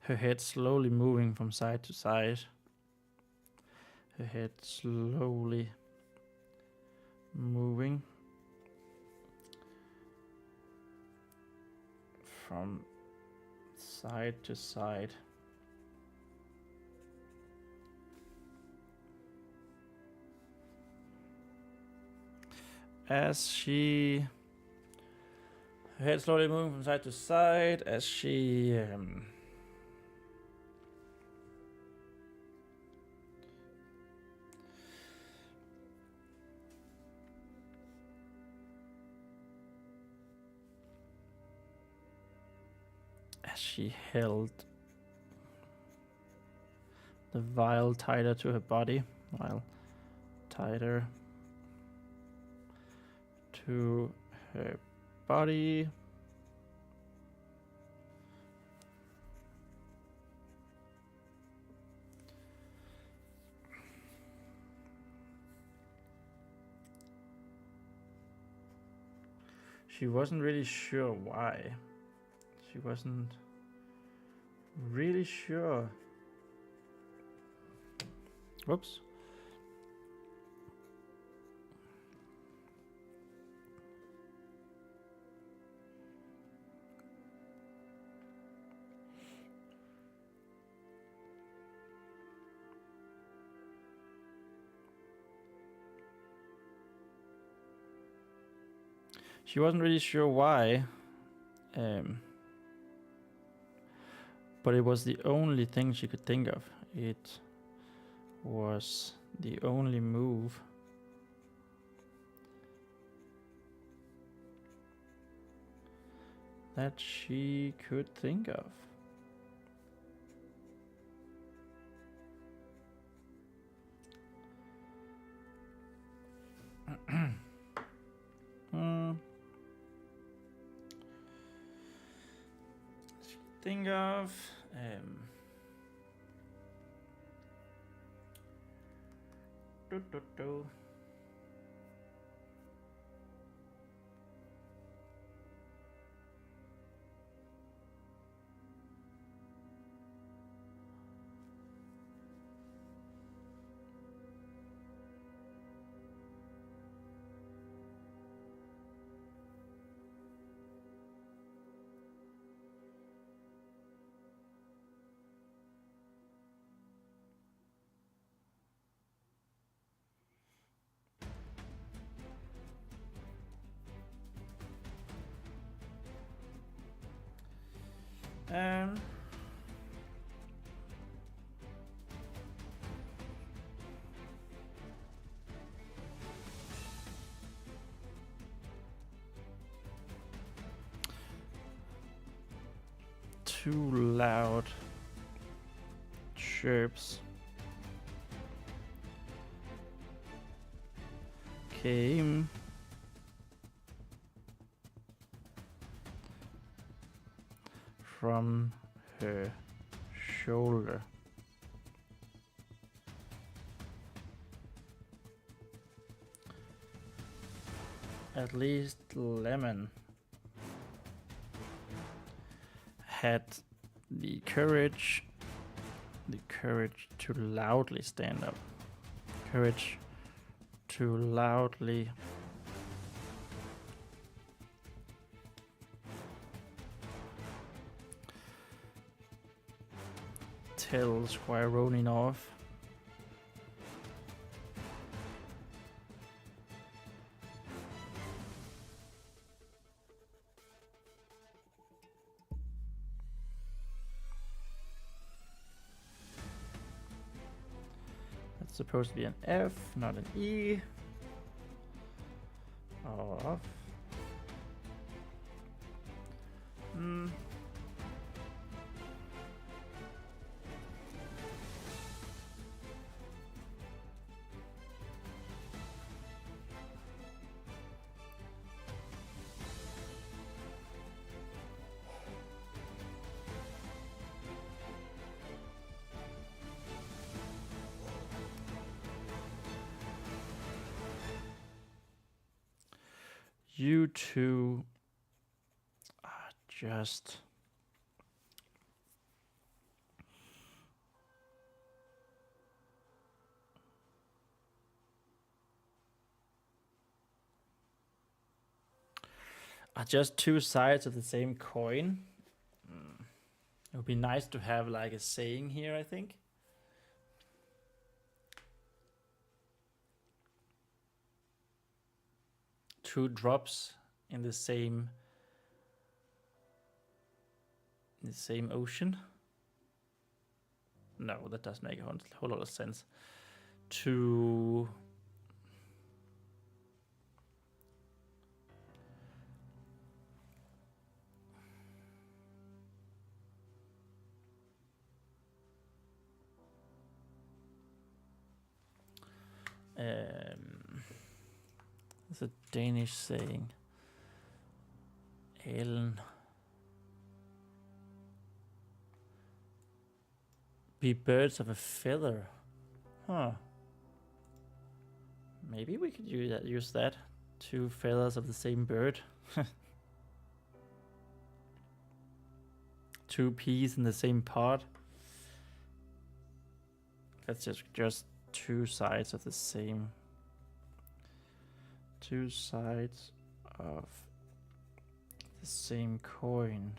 Her head slowly moving from side to side. Her head slowly moving from side to side. As she... her head slowly moving from side to side as she... as she held the vial tighter to her body, while tighter to her body. She wasn't really sure why. She wasn't really sure. Whoops. She wasn't really sure why, but it was the only thing she could think of. It was the only move that she could think of. Think of two loud chirps came from her shoulder. At least Lemon had the courage to loudly stand up, courage to loudly tell Squire Ronean off. That's supposed to be an F, not an E. Off. You two are just two sides of the same coin, It would be nice to have like a saying here, I think. Two drops in the same ocean. No, that doesn't make a whole lot of sense. To it's a Danish saying. Ellen. Be birds of a feather. Huh. Maybe we could use that. Two feathers of the same bird. Two peas in the same pod. That's just two sides of the same. Two sides of the same coin.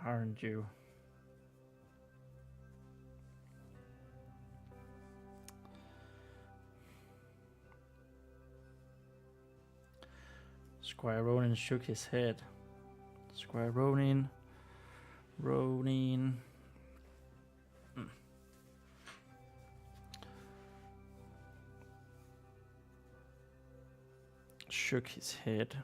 Aren't you? Squire Ronean shook his head. Squire Ronean. Shook his head.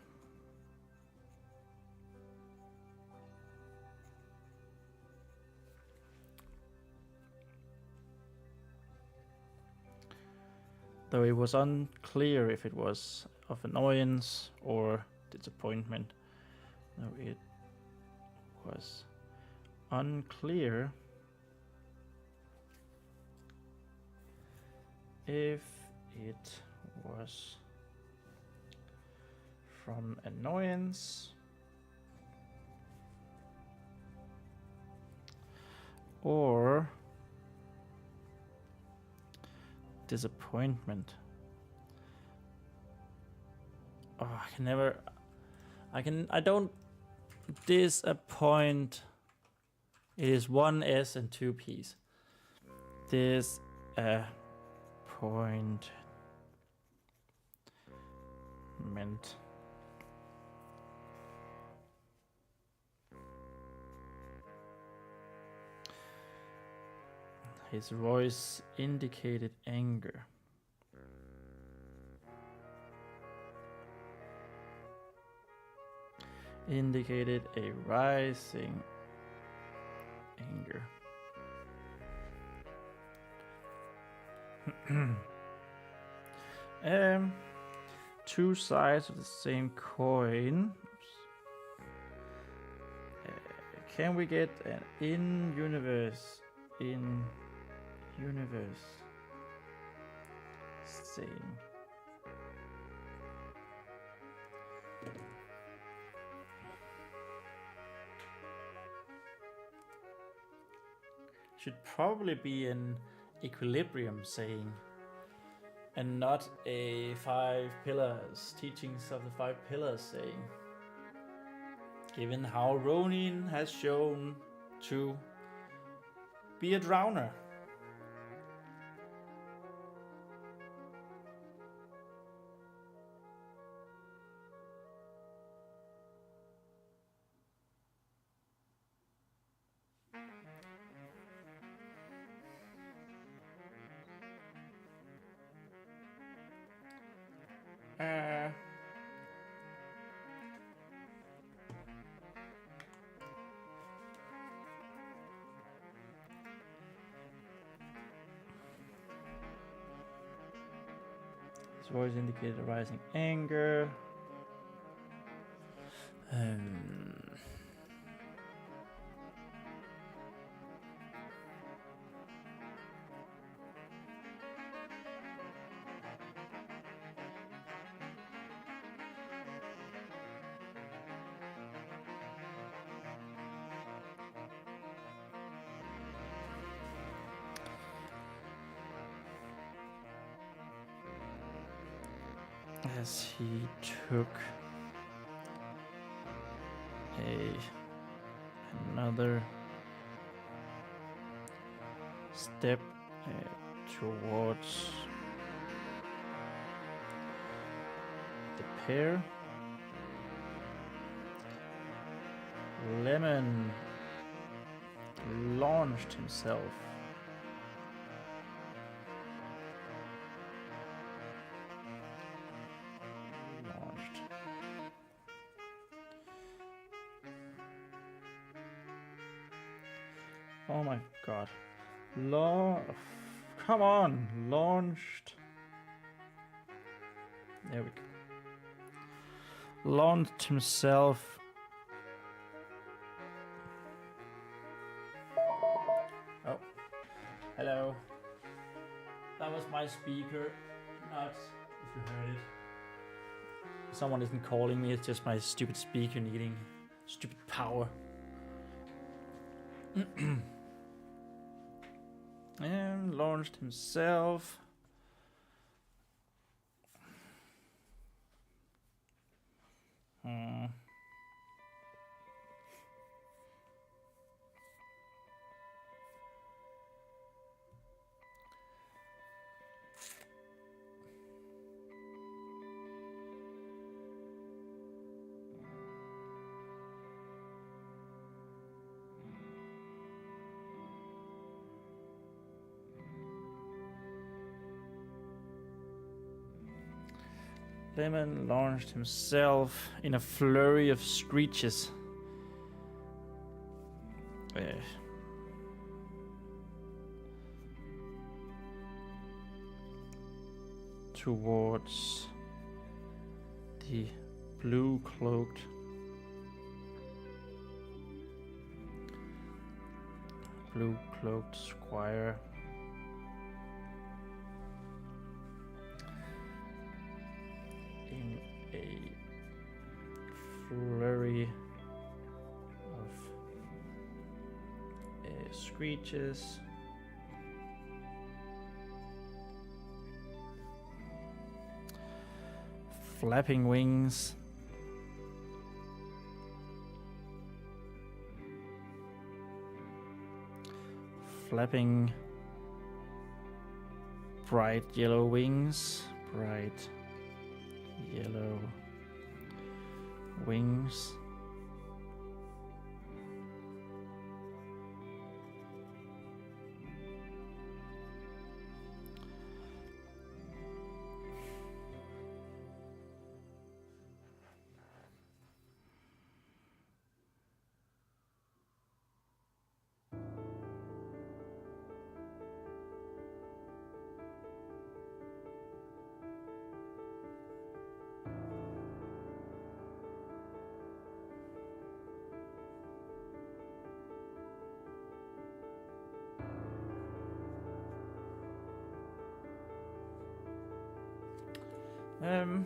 Though it was unclear if it was of annoyance or disappointment. Though it was unclear if it was from annoyance or disappointment. Oh, I don't disappoint. It is one S and two P's. Disappointment. His voice indicated anger. Indicated a rising anger. Two sides of the same coin. Can we get an in-universe saying? Should probably be an equilibrium saying, and not a teachings of the five pillars saying. Given how Ronean has shown to be a drowner. His voice indicated a rising anger. as he took another step towards the pair, Lemon launched himself Oh my god. Come on! Launched. There we go. Launched himself. Oh. Hello. That was my speaker. Not if you heard it. Someone isn't calling me, it's just my stupid speaker needing stupid power. And launched himself. Lemon launched himself in a flurry of screeches. Towards the blue-cloaked squire. In a flurry of screeches. Flapping wings. Flapping bright yellow wings. Bright yellow wings. And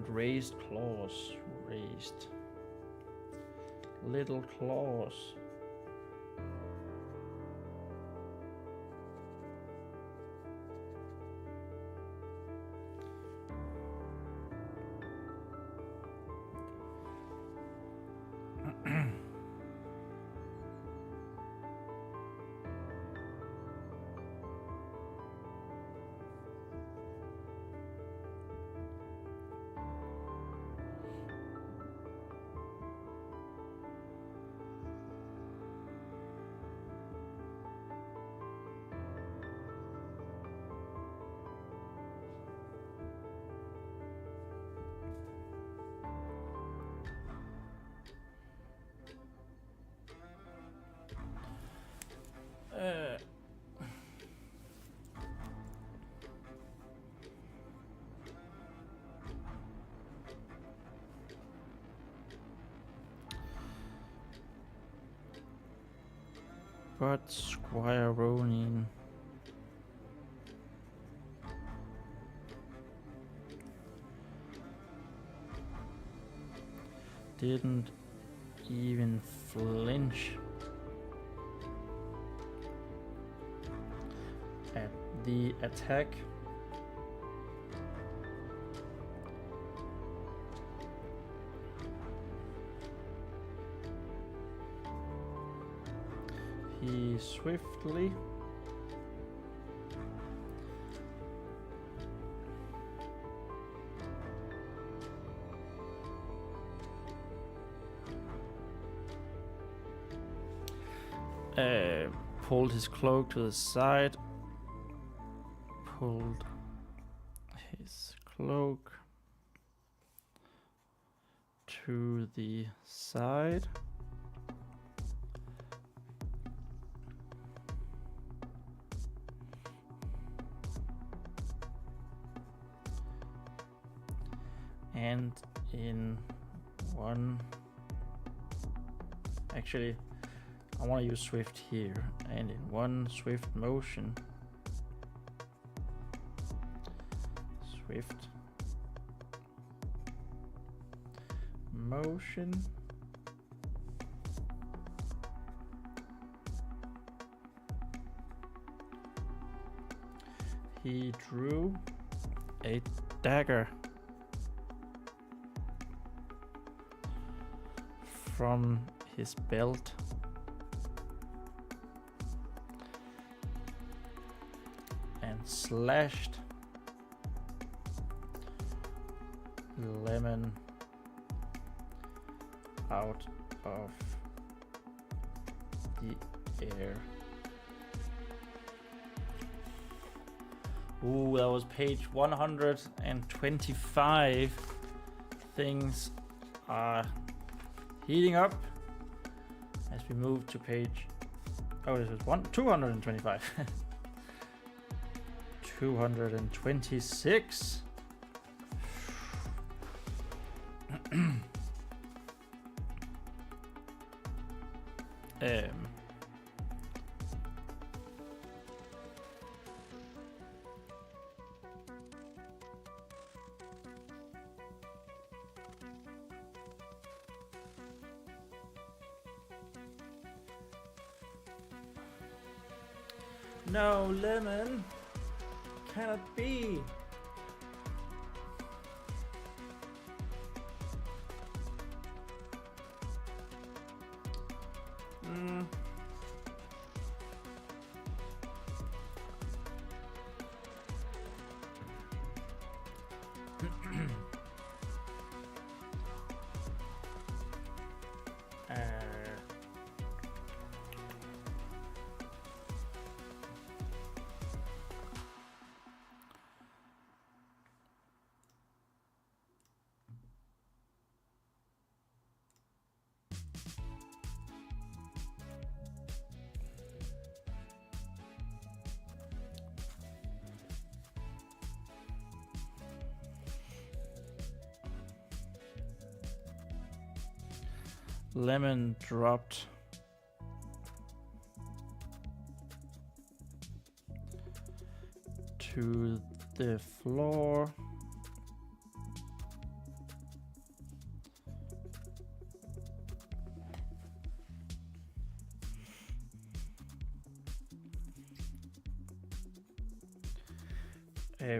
raised claws, raised little claws. But Squire Ronean didn't even flinch at the attack. He swiftly pulled his cloak to the side, pulled his cloak to the side, and in one, actually I want to use swift here, and in one swift motion, he drew a dagger from his belt and slashed Lemon out of the air. Ooh, that was page 125. Things are heating up as we move to page, oh, this is 225. 226. No, Lemon, cannot be. Lemon dropped to the floor.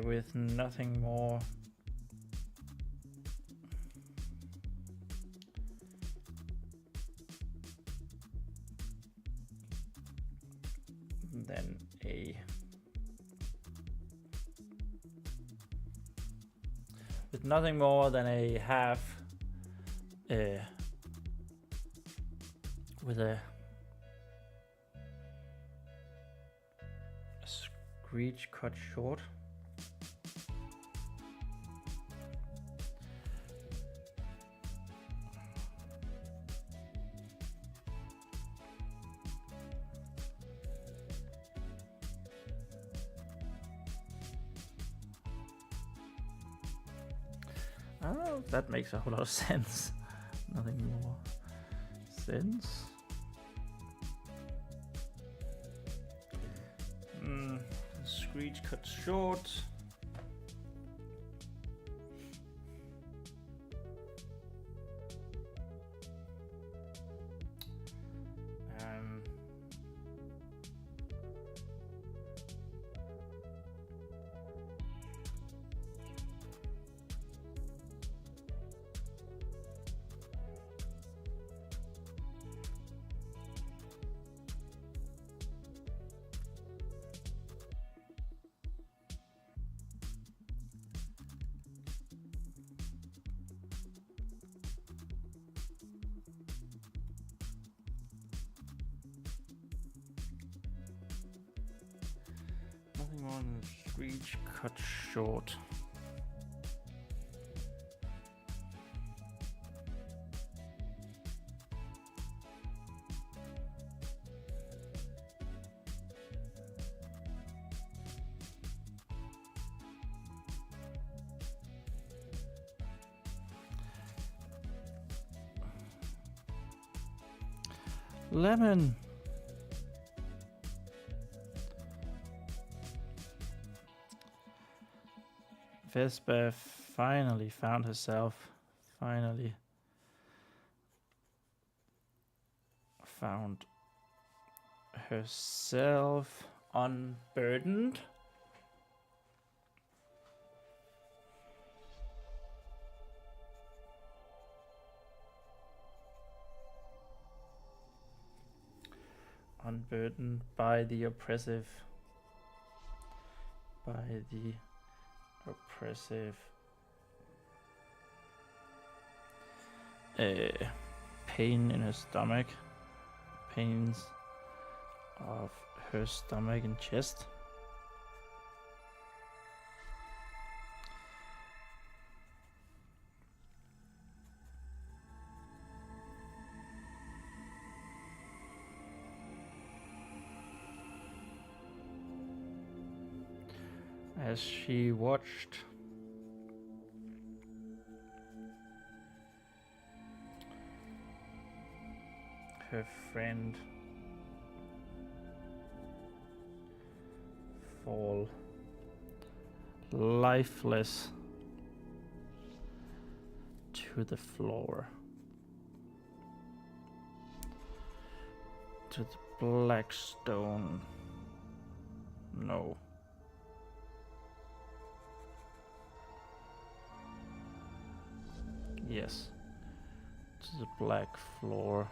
With nothing more than a half with a screech cut short. Oh, that makes a whole lot of sense. Nothing more sense. Screech cut short. Nothing more than a screech cut short. Lemon. Vespa finally found herself. Finally found herself unburdened. Unburdened by the oppressive. Pain in her stomach. Pains of her stomach and chest. As she watched her friend fall lifeless to the floor, to the black stone. No. Yes, to the black floor.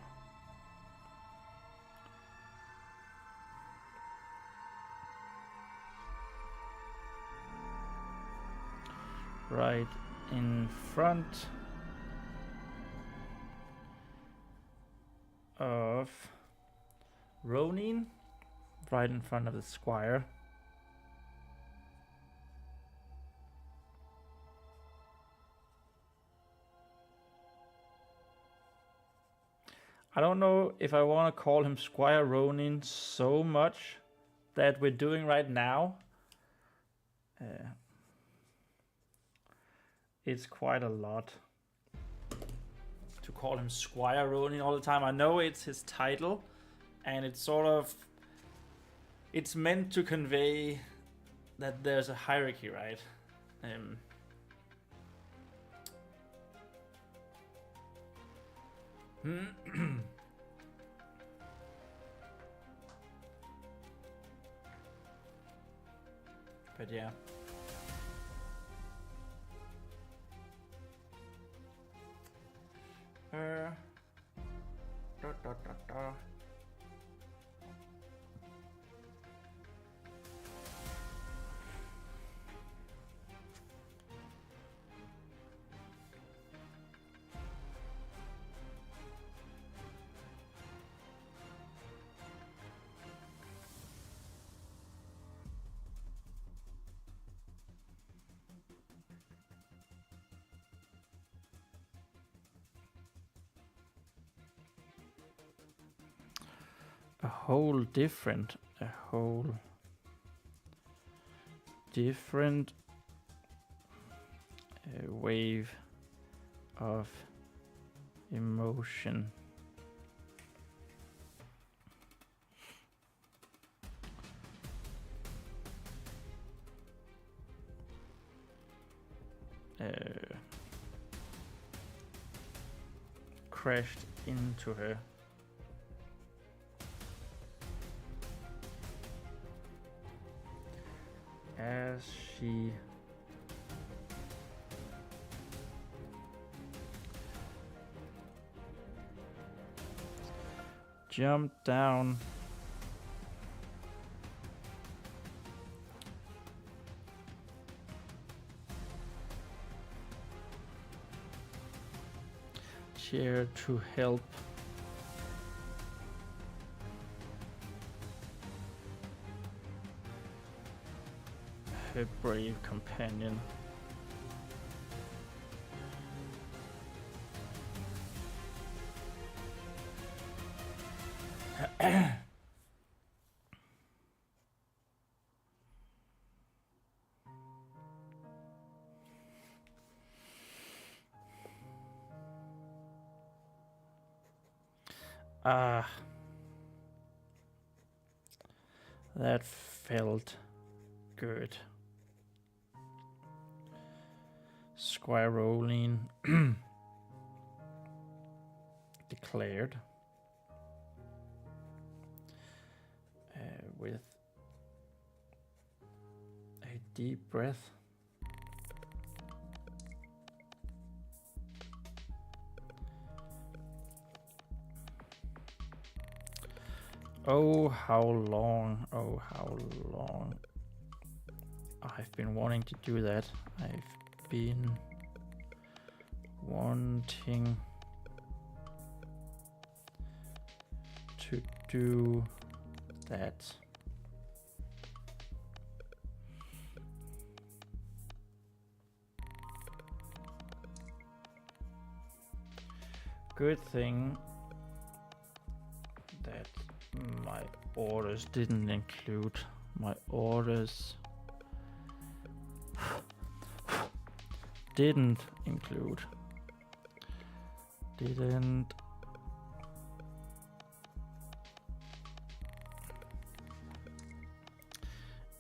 Right in front of Ronean, right in front of the Squire. I don't know if I want to call him Squire Ronean so much that we're doing right now. It's quite a lot to call him Squire Ronean all the time. I know it's his title, and it's sort of, it's meant to convey that there's a hierarchy, right? But yeah. A whole different wave of emotion. Crashed into her. As she jumped down chair to help her brave companion. Ah, that felt good. Squire Ronean declared with a deep breath. Oh, how long, I've been wanting to do that. I've been wanting to do that. Good thing that my orders didn't include didn't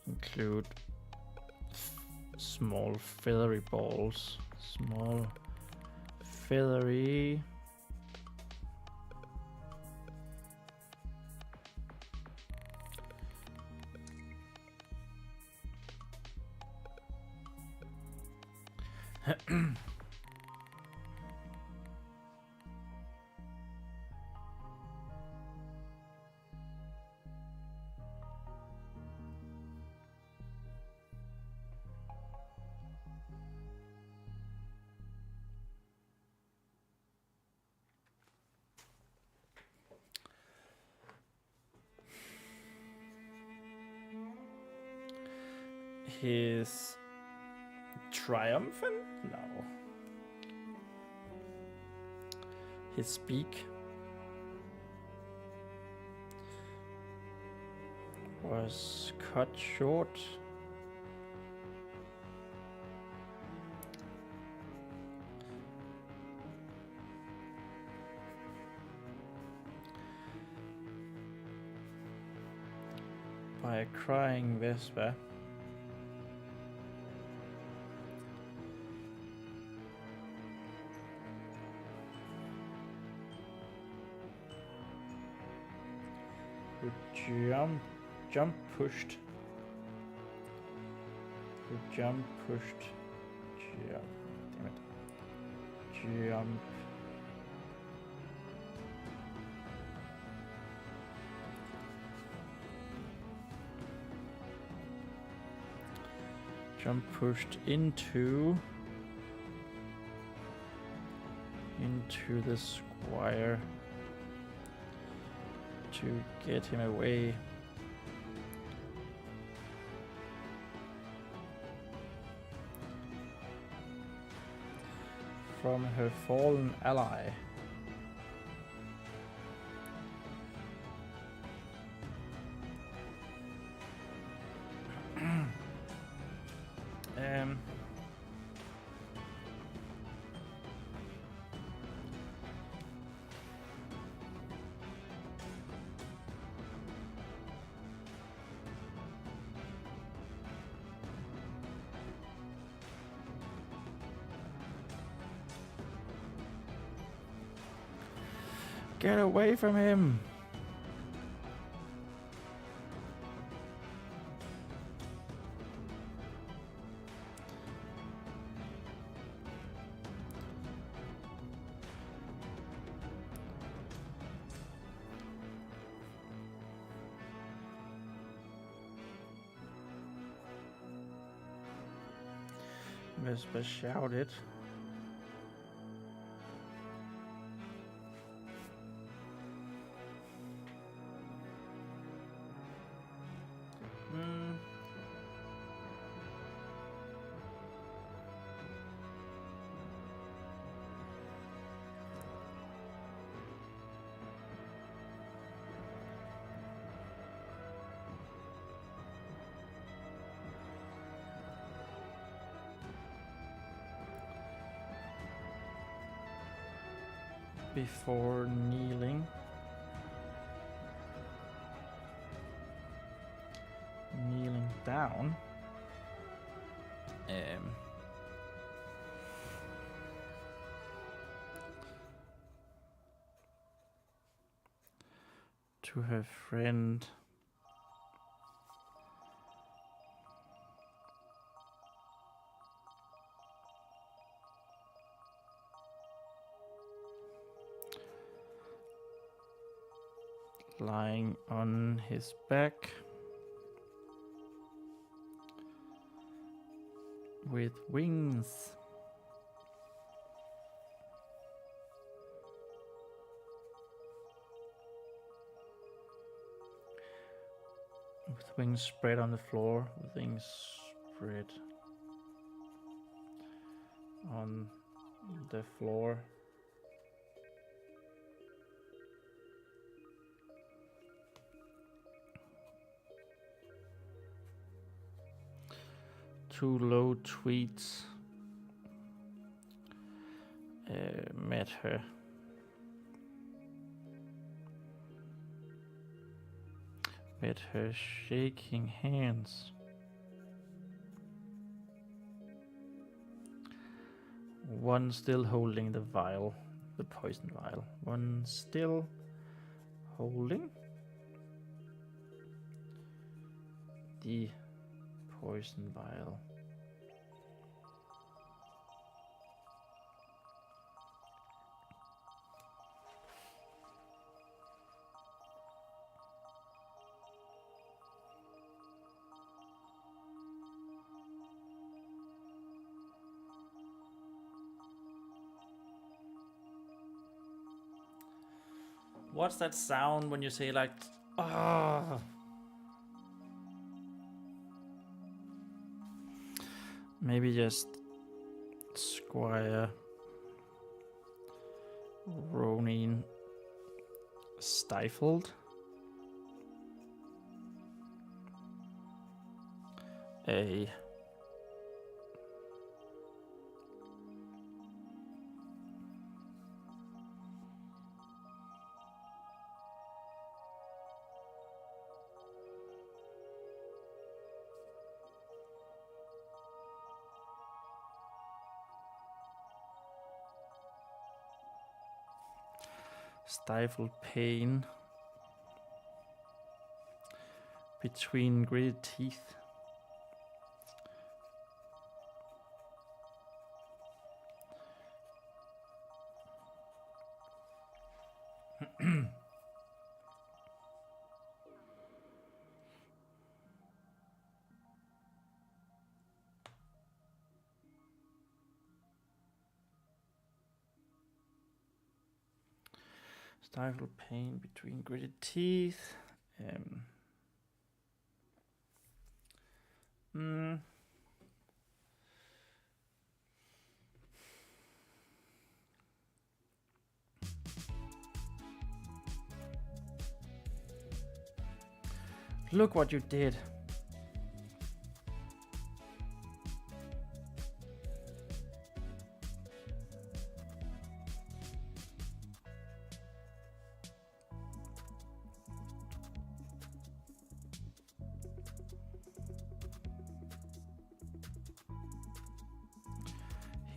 include small feathery balls. Small feathery his triumphant? No. His beak was cut short. By a crying Vespa. Jump pushed. Damn it. Jump pushed into the squire to get him away. From her fallen ally. Get away from him! Vespa shouted. before kneeling. Kneeling down. To her friend. Lying on his back with wings. With wings spread on the floor, with wings spread on the floor. Two low tweets met her. Met her shaking hands. One still holding the vial, the poison vial. One still holding the poison vial. What's that sound when you say like, ah? Maybe just Squire Ronean stifled a stifled pain between gritted teeth. Stifled pain between gritted teeth. Look what you did.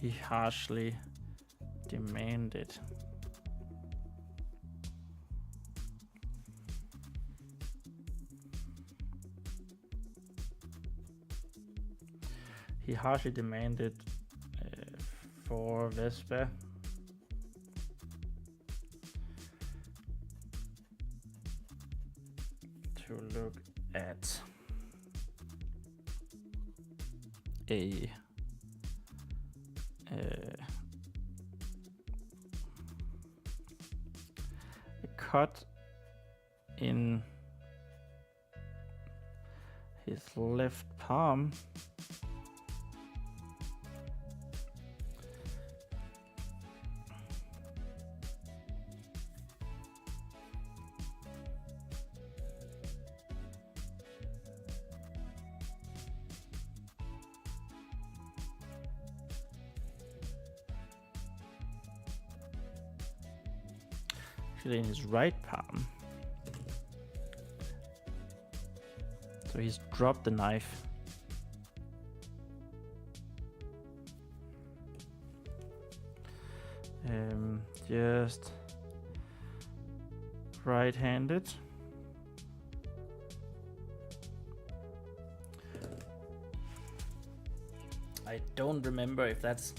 He harshly demanded. He harshly demanded for Vespa to look at a cut in his left palm. actually in his right palm. So he's dropped the knife. Just right-handed. I don't remember if that's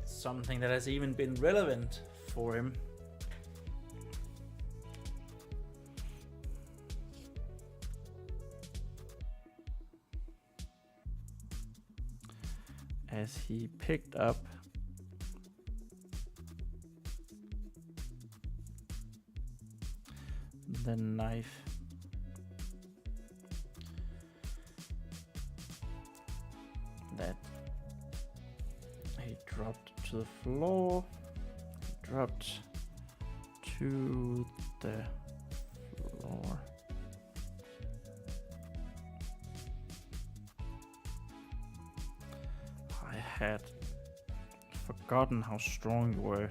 something that has even been relevant for him. As he picked up the knife that he dropped to the floor, dropped to the floor. I had forgotten how strong you were.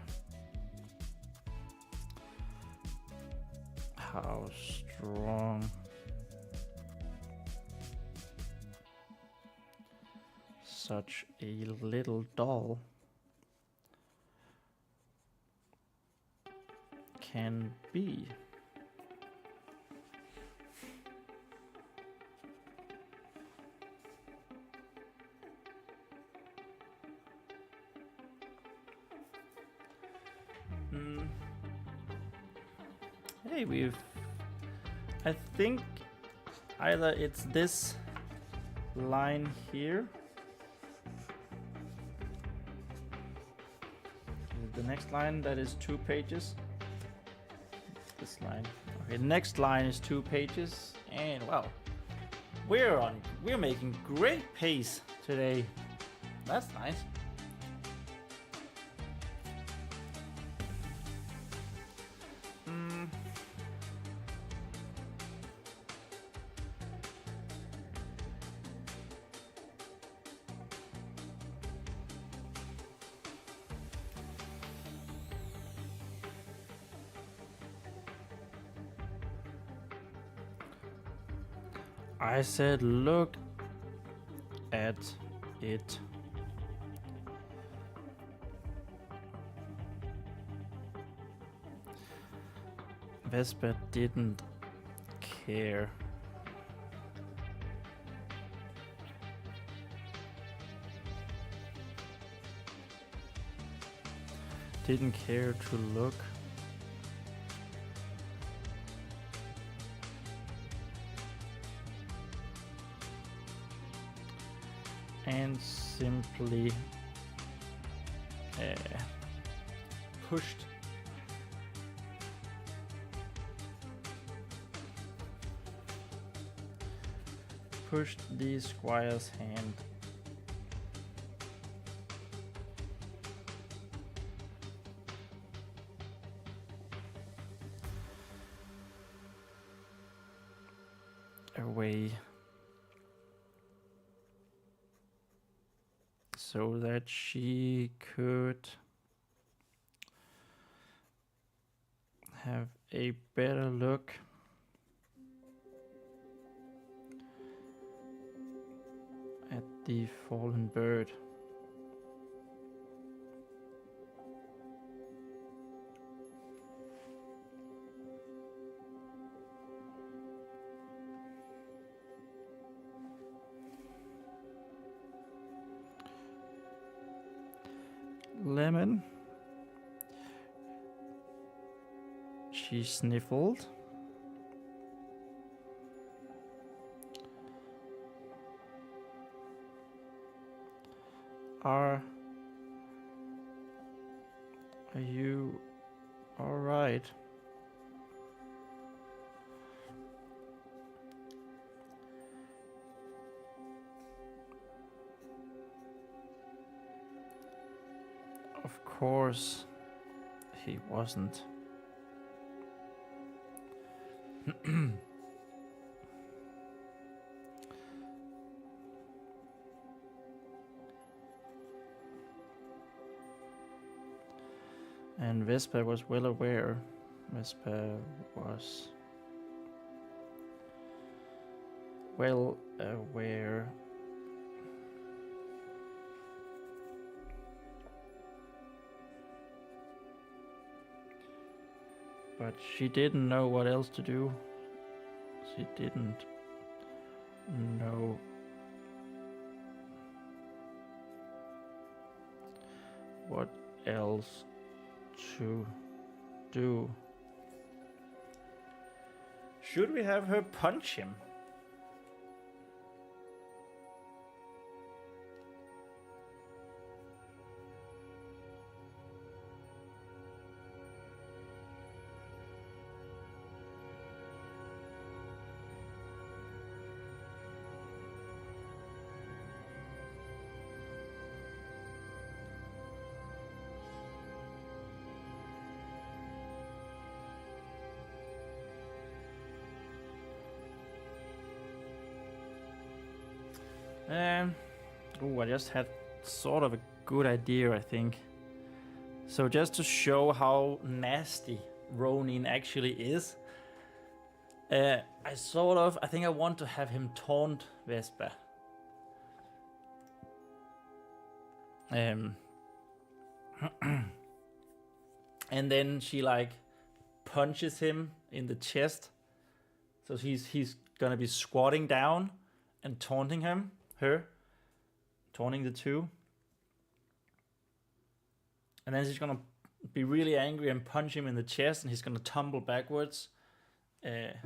How strong such a little doll can be. Hey, I think either it's this line here. The next line that is 2 pages. This line. Okay, the next line is 2 pages, and well, we're making great pace today. That's nice. I said, look at it. Vespa didn't care. Didn't care to look. And simply pushed the squire's hand away so that she could have a better look at the fallen bird. Lemon. She sniffled. Are you all right? Of course, he wasn't. And Vespa was well aware Vespa was well aware but she didn't know what else to do. She didn't know what else to do. Should we have her punch him? I just had sort of a good idea, I think. So just to show how nasty Ronean actually is, I think I want to have him taunt Vespa. And then she like punches him in the chest. So he's gonna be squatting down and taunting taunting the two. And then she's gonna be really angry and punch him in the chest, and he's gonna tumble backwards. That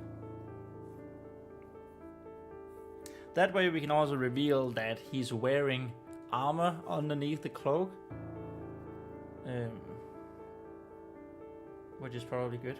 way we can also reveal that he's wearing armor underneath the cloak. Which is probably good.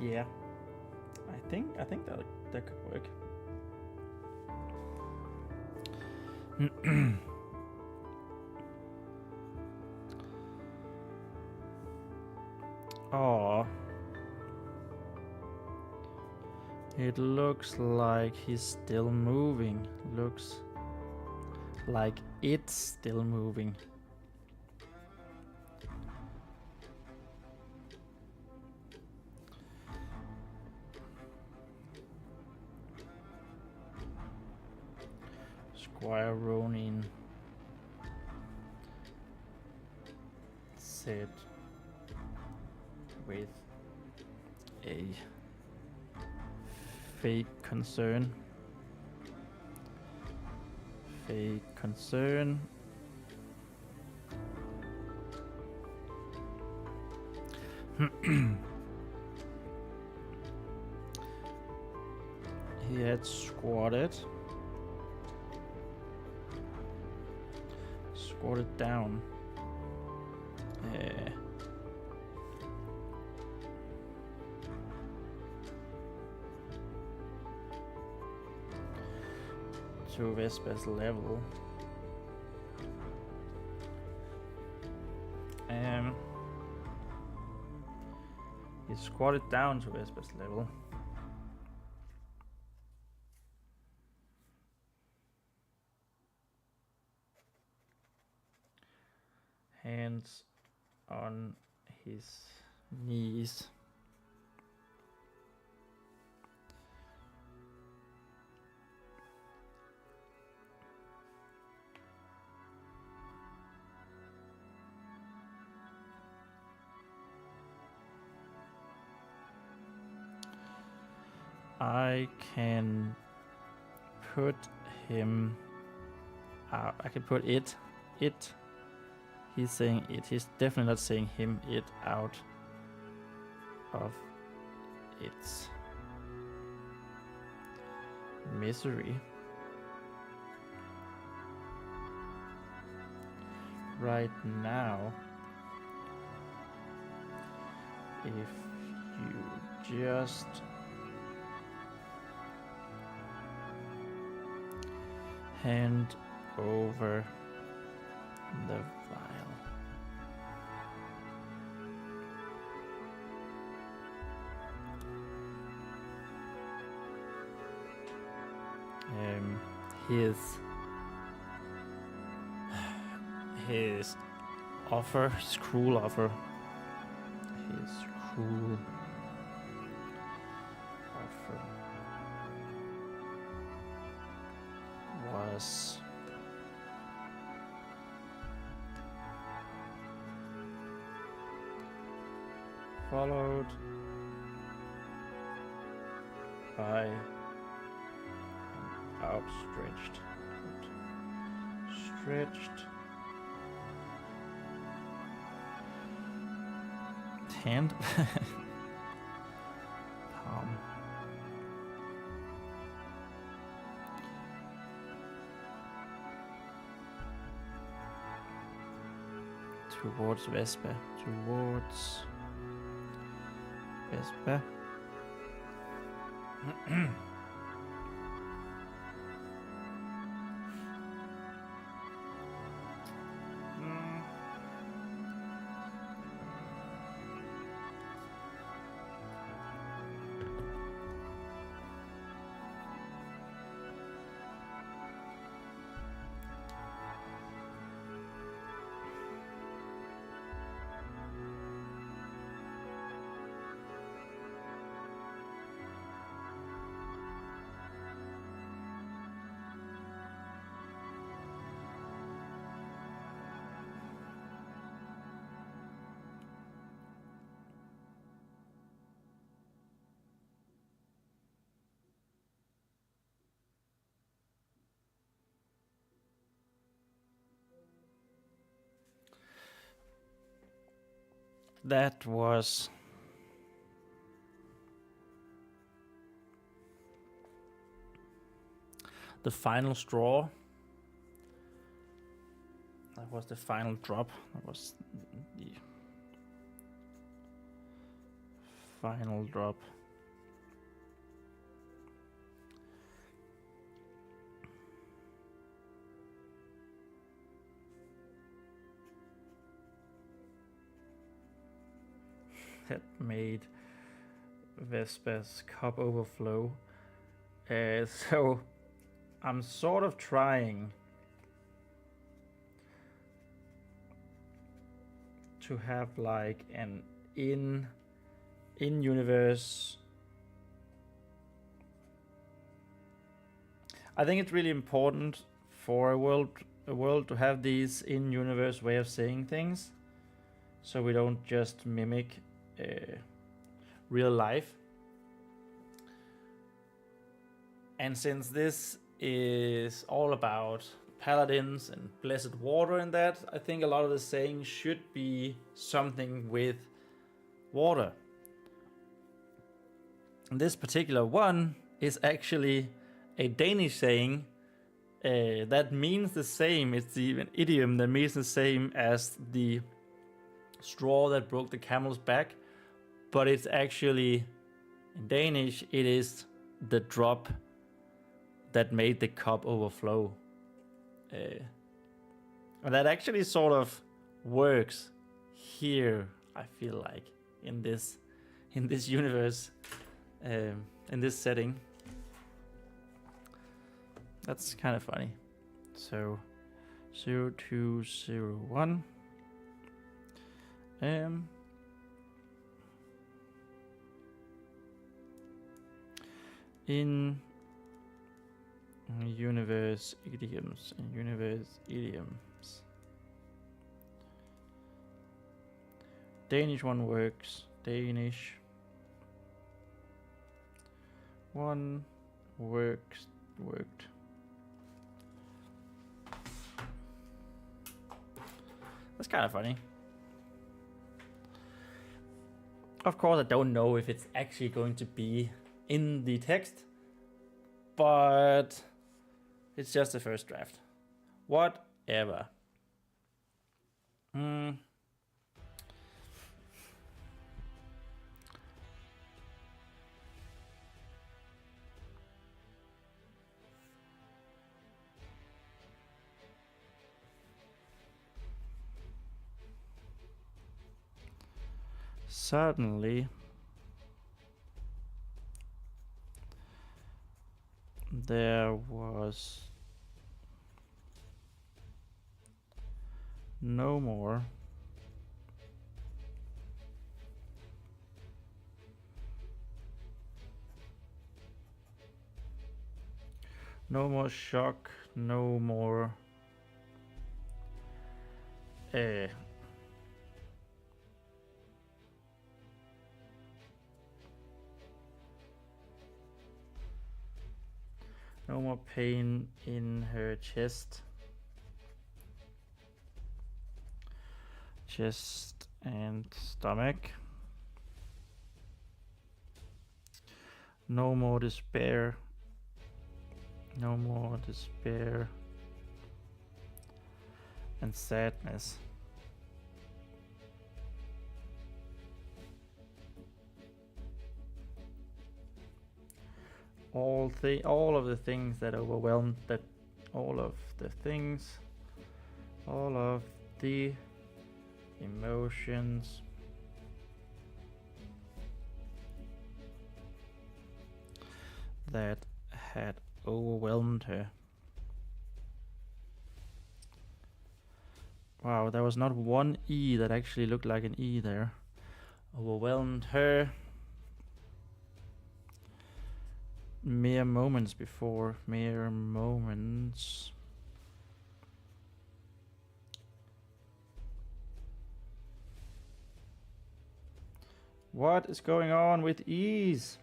Yeah, I think that could work. Oh, it looks like he's still moving. Looks like it's still moving. Squire Ronean said with a fake concern. He had squatted down. To Vespa's level. He squatted down to Vespa's level. Hands on his knees. I can put him out. I can put it. He's saying it. He's definitely not saying him, it out of its misery. Right now, if you just hand over the vial. His offer, his cruel offer, was followed by an outstretched hand. Palm. Towards Vespa. That was the final straw. That was the final drop. That was the final drop. That made Vespa's cup overflow. So I'm sort of trying to have like an in-universe. I think it's really important for a world to have these in-universe way of saying things, so we don't just mimic real life. And since this is all about paladins and blessed water and that, I think a lot of the sayings should be something with water. And this particular one is actually a Danish saying that means the same. It's an idiom that means the same as the straw that broke the camel's back, but it's actually, in Danish, it is the drop that made the cup overflow. And that actually sort of works here, I feel like, in this universe, in this setting. That's kind of funny. So 0201. In universe idioms. Danish one works. Danish one worked. That's kind of funny. Of course, I don't know if it's actually going to be in the text, but it's just the first draft. Whatever. Suddenly, there was no more shock, no more no more pain in her chest and stomach. No more despair. No more despair and sadness. All of the things that overwhelmed, all of the emotions that had overwhelmed her. Wow, there was not one E that actually looked like an E there. Overwhelmed her mere moments before. Mere moments. What is going on with E's?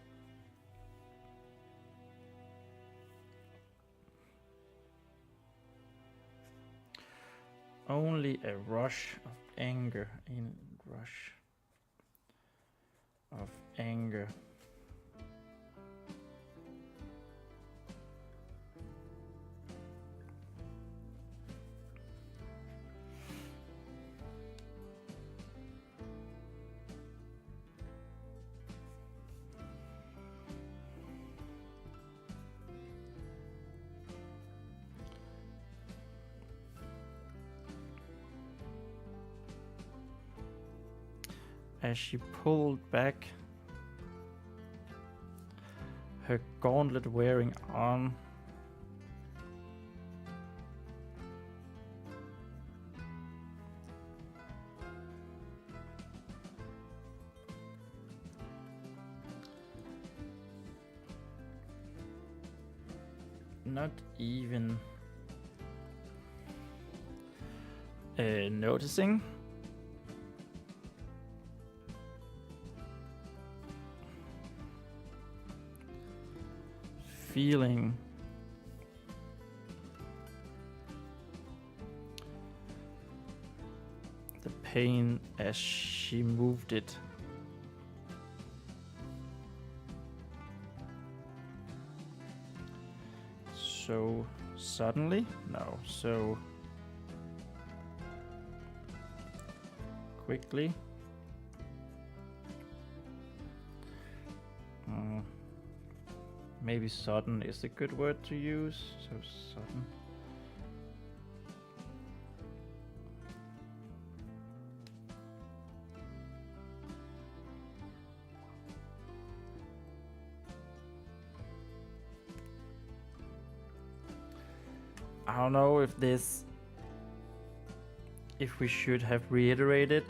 Only a rush of anger. As she pulled back her gauntlet-wearing arm, not even noticing. Feeling the pain as she moved it. So suddenly? No, so quickly. Maybe sudden is a good word to use. So sudden. I don't know if we should have reiterated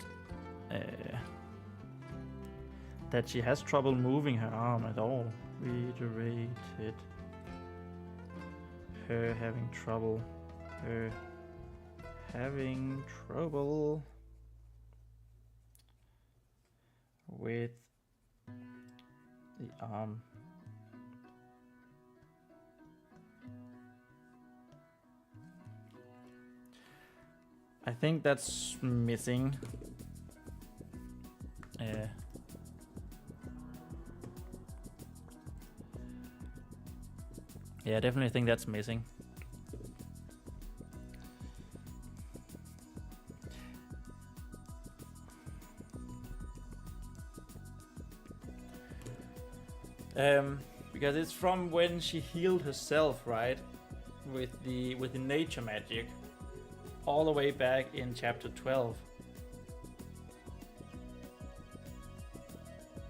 that she has trouble moving her arm at all. Reiterated her having trouble with the arm. I think that's missing. Yeah, I definitely think that's missing. Because it's from when she healed herself, right? With the nature magic, all the way back in chapter 12.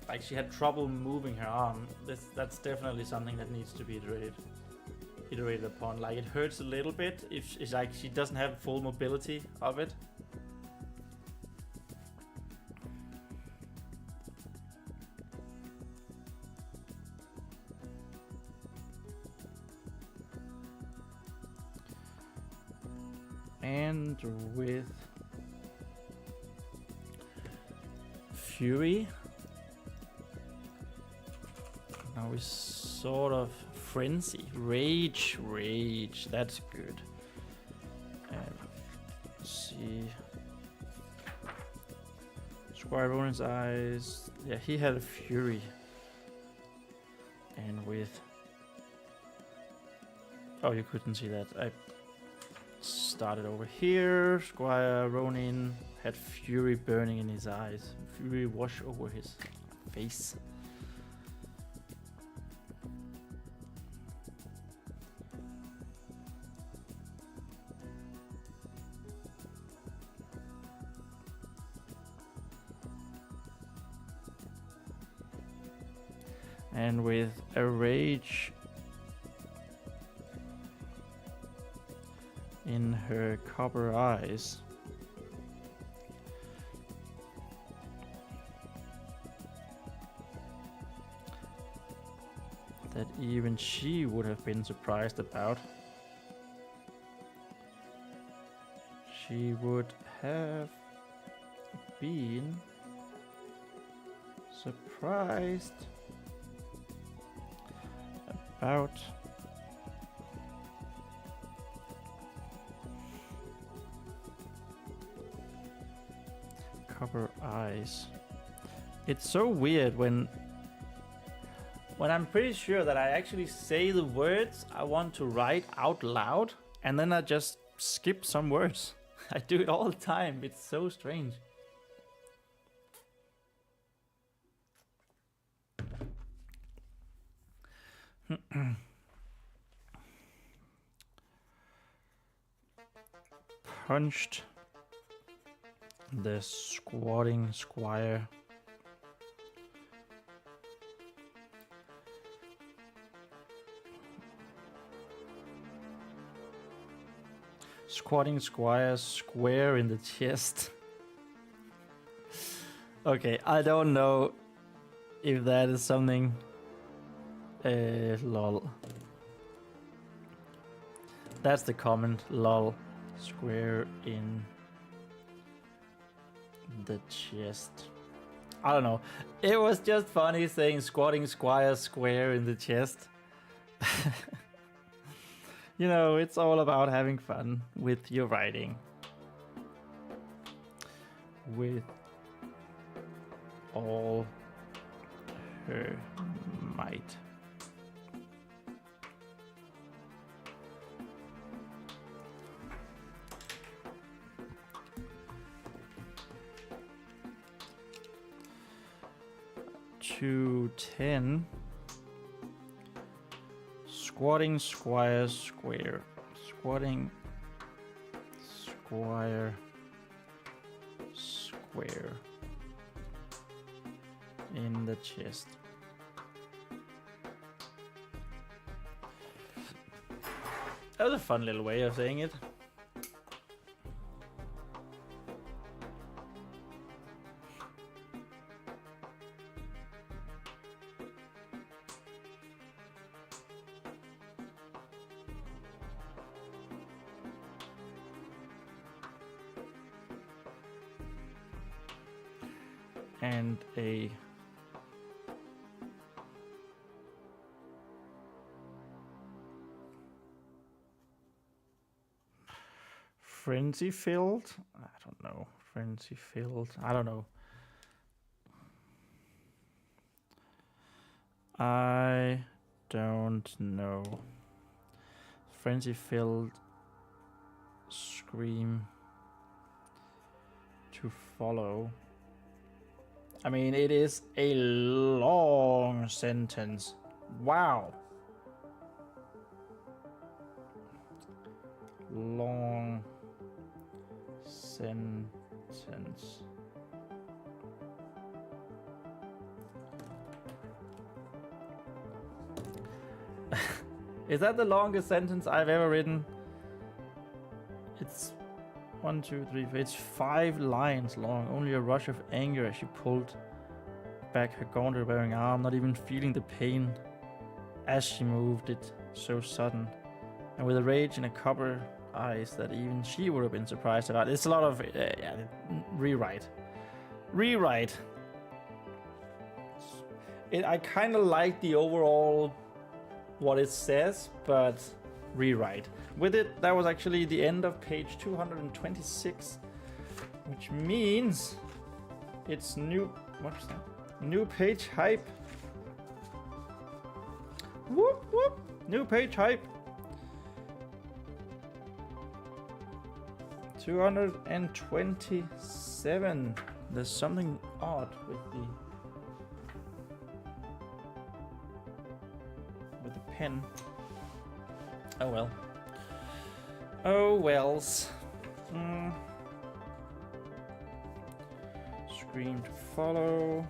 Like she had trouble moving her arm. That's definitely something that needs to be iterated upon. Like it hurts a little bit if it's like she doesn't have full mobility of it. And with Fury, now we sort of frenzy, rage, that's good. And let's see, Squire Ronean's eyes, yeah, he had a Fury. And with, oh, you couldn't see that, I started over here. Squire Ronean had Fury burning in his eyes. Fury wash over his face. And with a rage in her copper eyes. That even she would have been surprised about. She would have been surprised about copper eyes. It's so weird when I'm pretty sure that I actually say the words I want to write out loud, and then I just skip some words. I do it all the time. It's so strange. Punched the squatting squire. Squatting squire square in the chest. Okay, I don't know if that is something. Lol. That's the comment. Lol. Square in the chest. I don't know. It was just funny saying squatting squire square in the chest. You know, it's all about having fun with your writing. With all her might. To 10. Squatting squire square. Squatting squire square in the chest. That was a fun little way of saying it. And a frenzy filled? I don't know. Frenzy filled. I don't know. I don't know. frenzy-filled scream to follow. I mean, it is a long sentence. Wow. Long sentence. Is that the longest sentence I've ever written? It's 1, 2, 3, 4. It's 5 lines long. Only a rush of anger as she pulled back her gauntlet-wearing arm, not even feeling the pain as she moved it, so sudden, and with a rage in her copper eyes that even she would have been surprised about. It's a lot of rewrite. I kind of like the overall what it says, but rewrite. With it, that was actually the end of page 226, which means it's new. What's that? New page hype. Whoop whoop! New page hype. 227. There's something odd with the pen. Oh well. Oh wells. Scream to follow.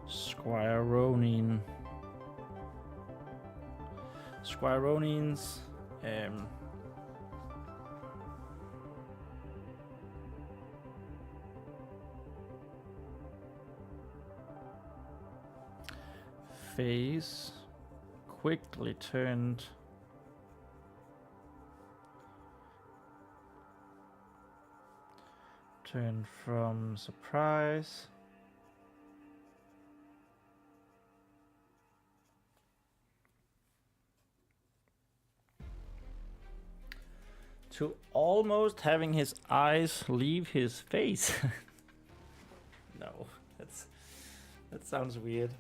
Squire Ronean. Squire Ronean's face quickly turned from surprise to almost having his eyes leave his face. No, that sounds weird.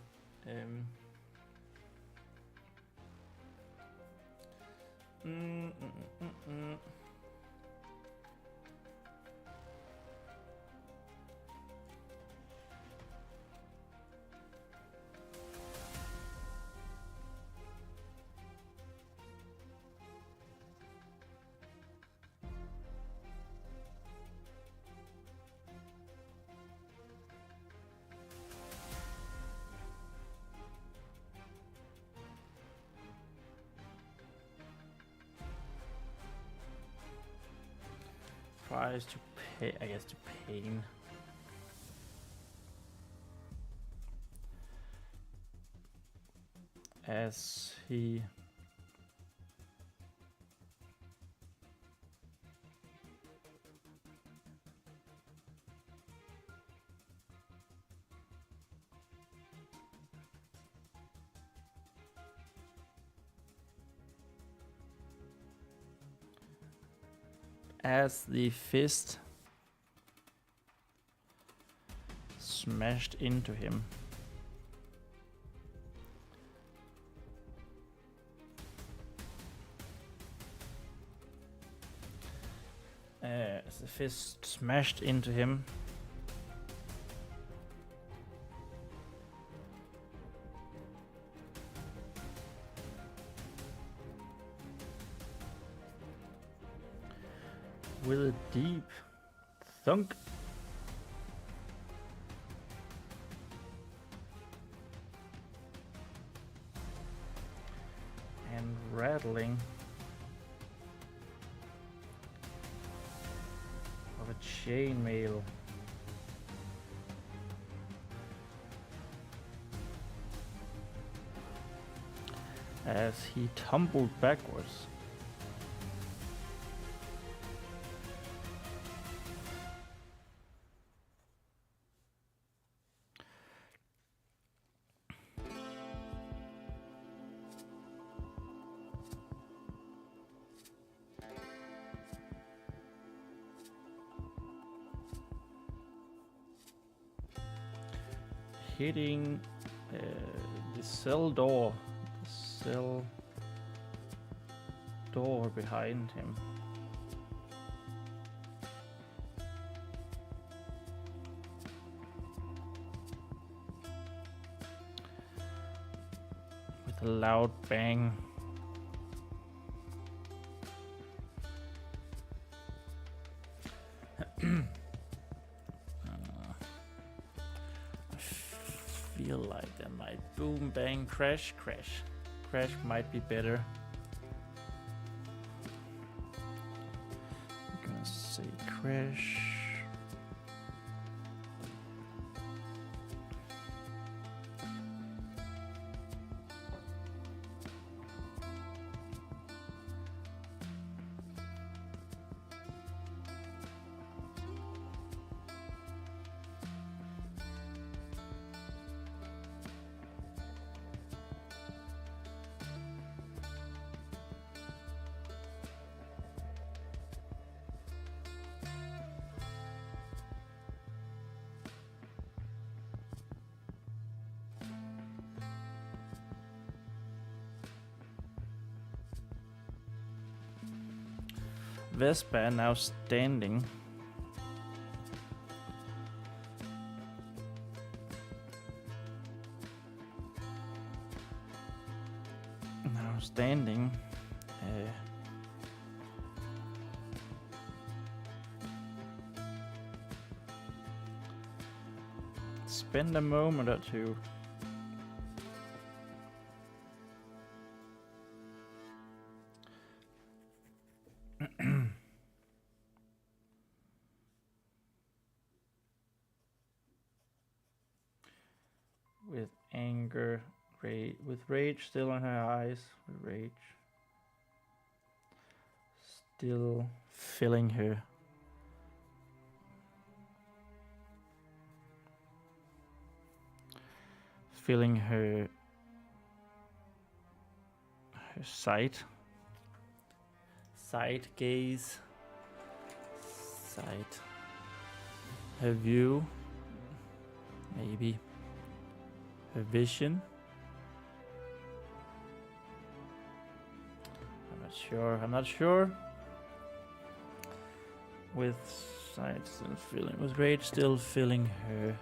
Tries to pay, I guess, to pain. As he the fist smashed into him. As the fist smashed into him, with a deep thunk, and rattling of a chainmail. as he tumbled backwards. Hitting the cell door. The cell door behind him. With a loud bang. Feel like that might boom, bang, crash, crash. Crash might be better. I'm gonna say crash. Vespa now standing. Now standing. Spend a moment or two. With anger, with rage still in her eyes, with rage still filling her. Filling her sight, gaze, sight, her view, maybe. Her vision. I'm not sure. With sight still filling, with rage still filling her.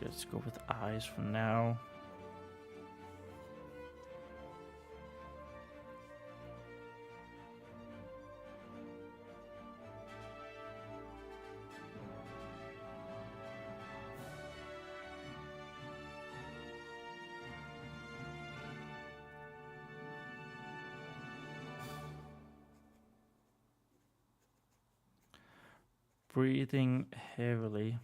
Let's go with eyes for now. Breathing heavily.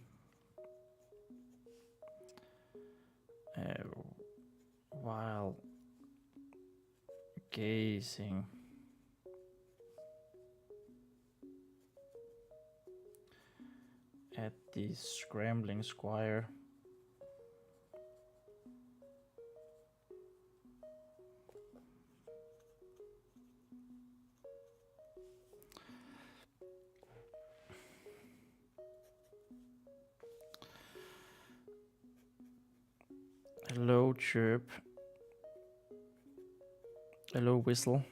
While gazing at the scrambling squire. A low chirp Hello, whistle.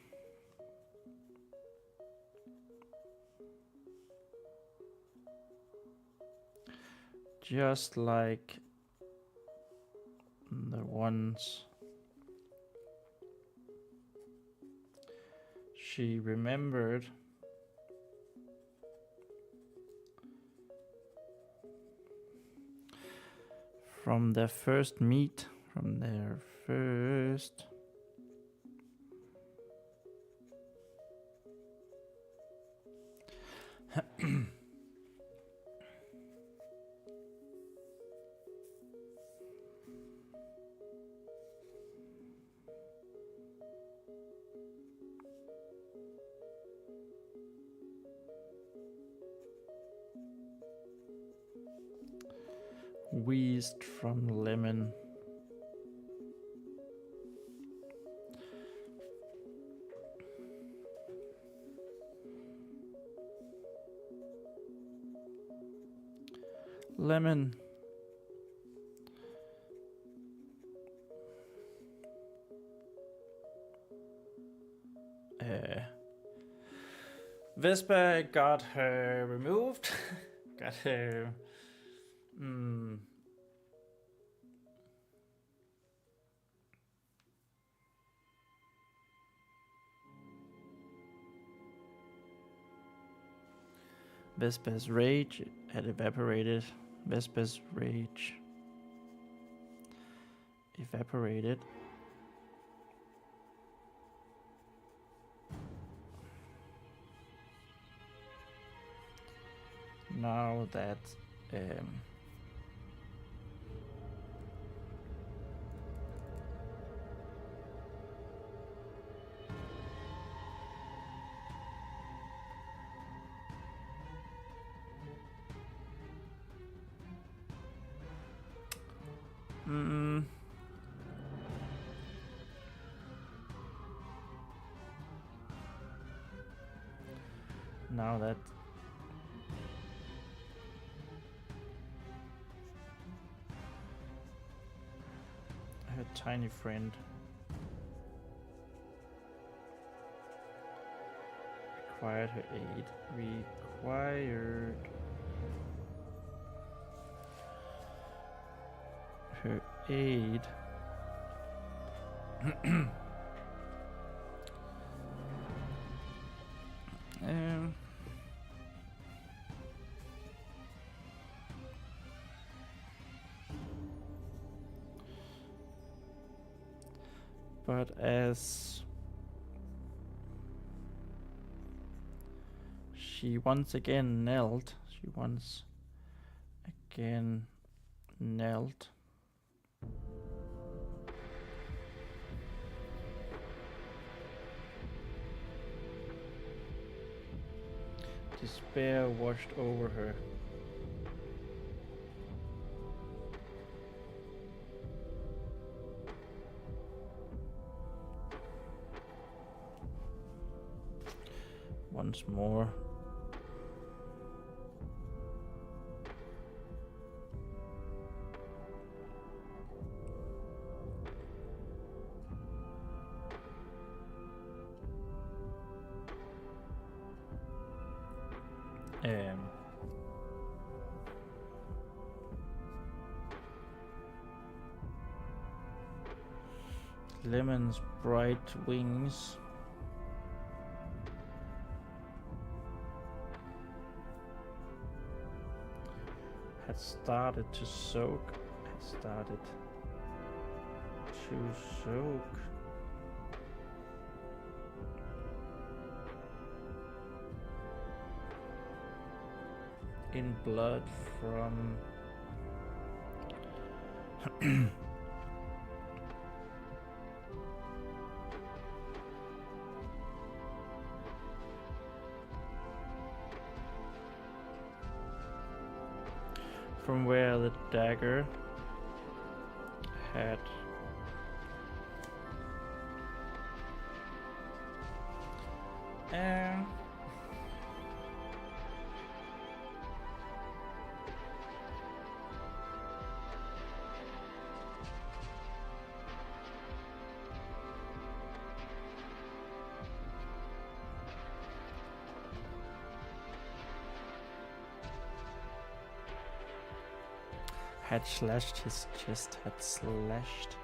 Just like the ones she remembered from their first meet, from their first wheezed from lemon. Lemon. Vespa got her removed. Got her. Vespa's rage had evaporated. Vespa's rage evaporated. Now that now that her tiny friend required her aid. Required her aid. But as she once again knelt, despair washed over her. Once more. Lemon's bright wings had started to soak. In blood from from where the dagger had had slashed his chest, had slashed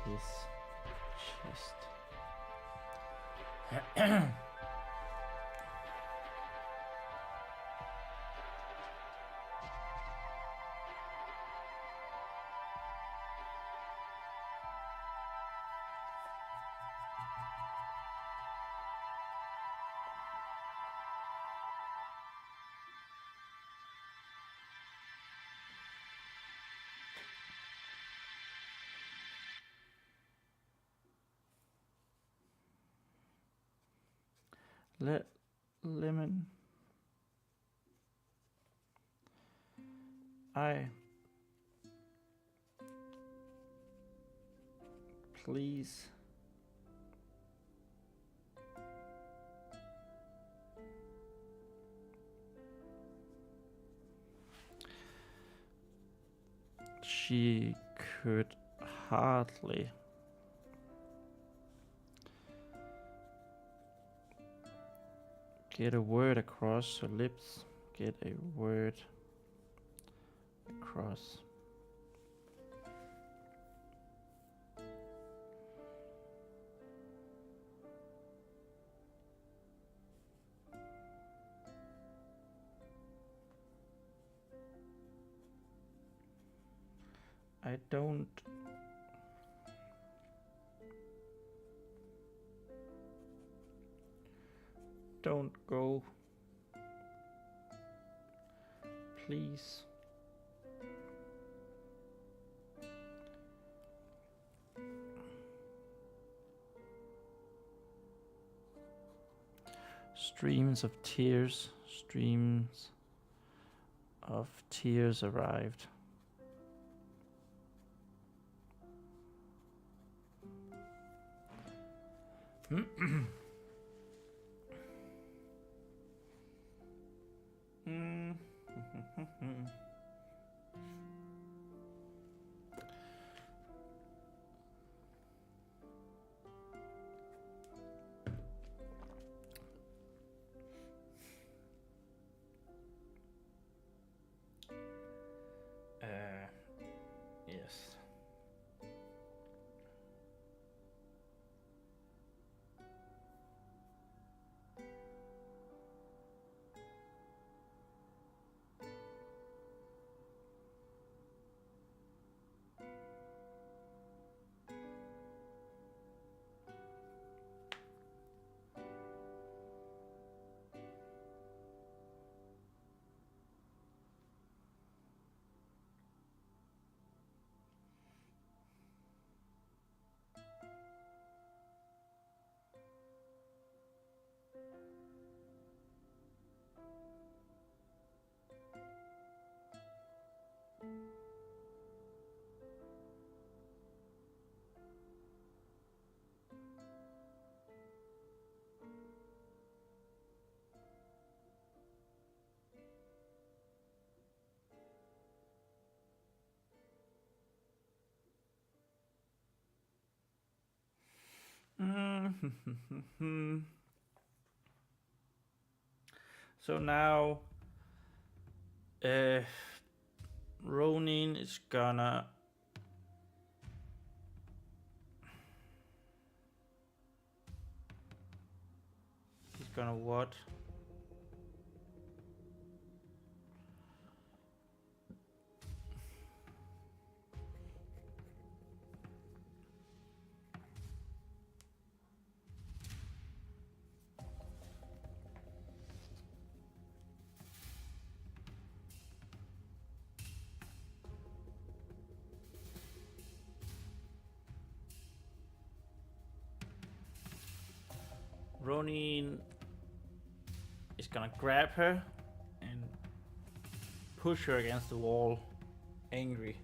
his chest. Lemon. Please. She could hardly get a word across her lips. Get a word across. I don't go. Please. Streams of tears arrived. Yes. So now Ronean is gonna what? Ronean is gonna grab her and push her against the wall, angry.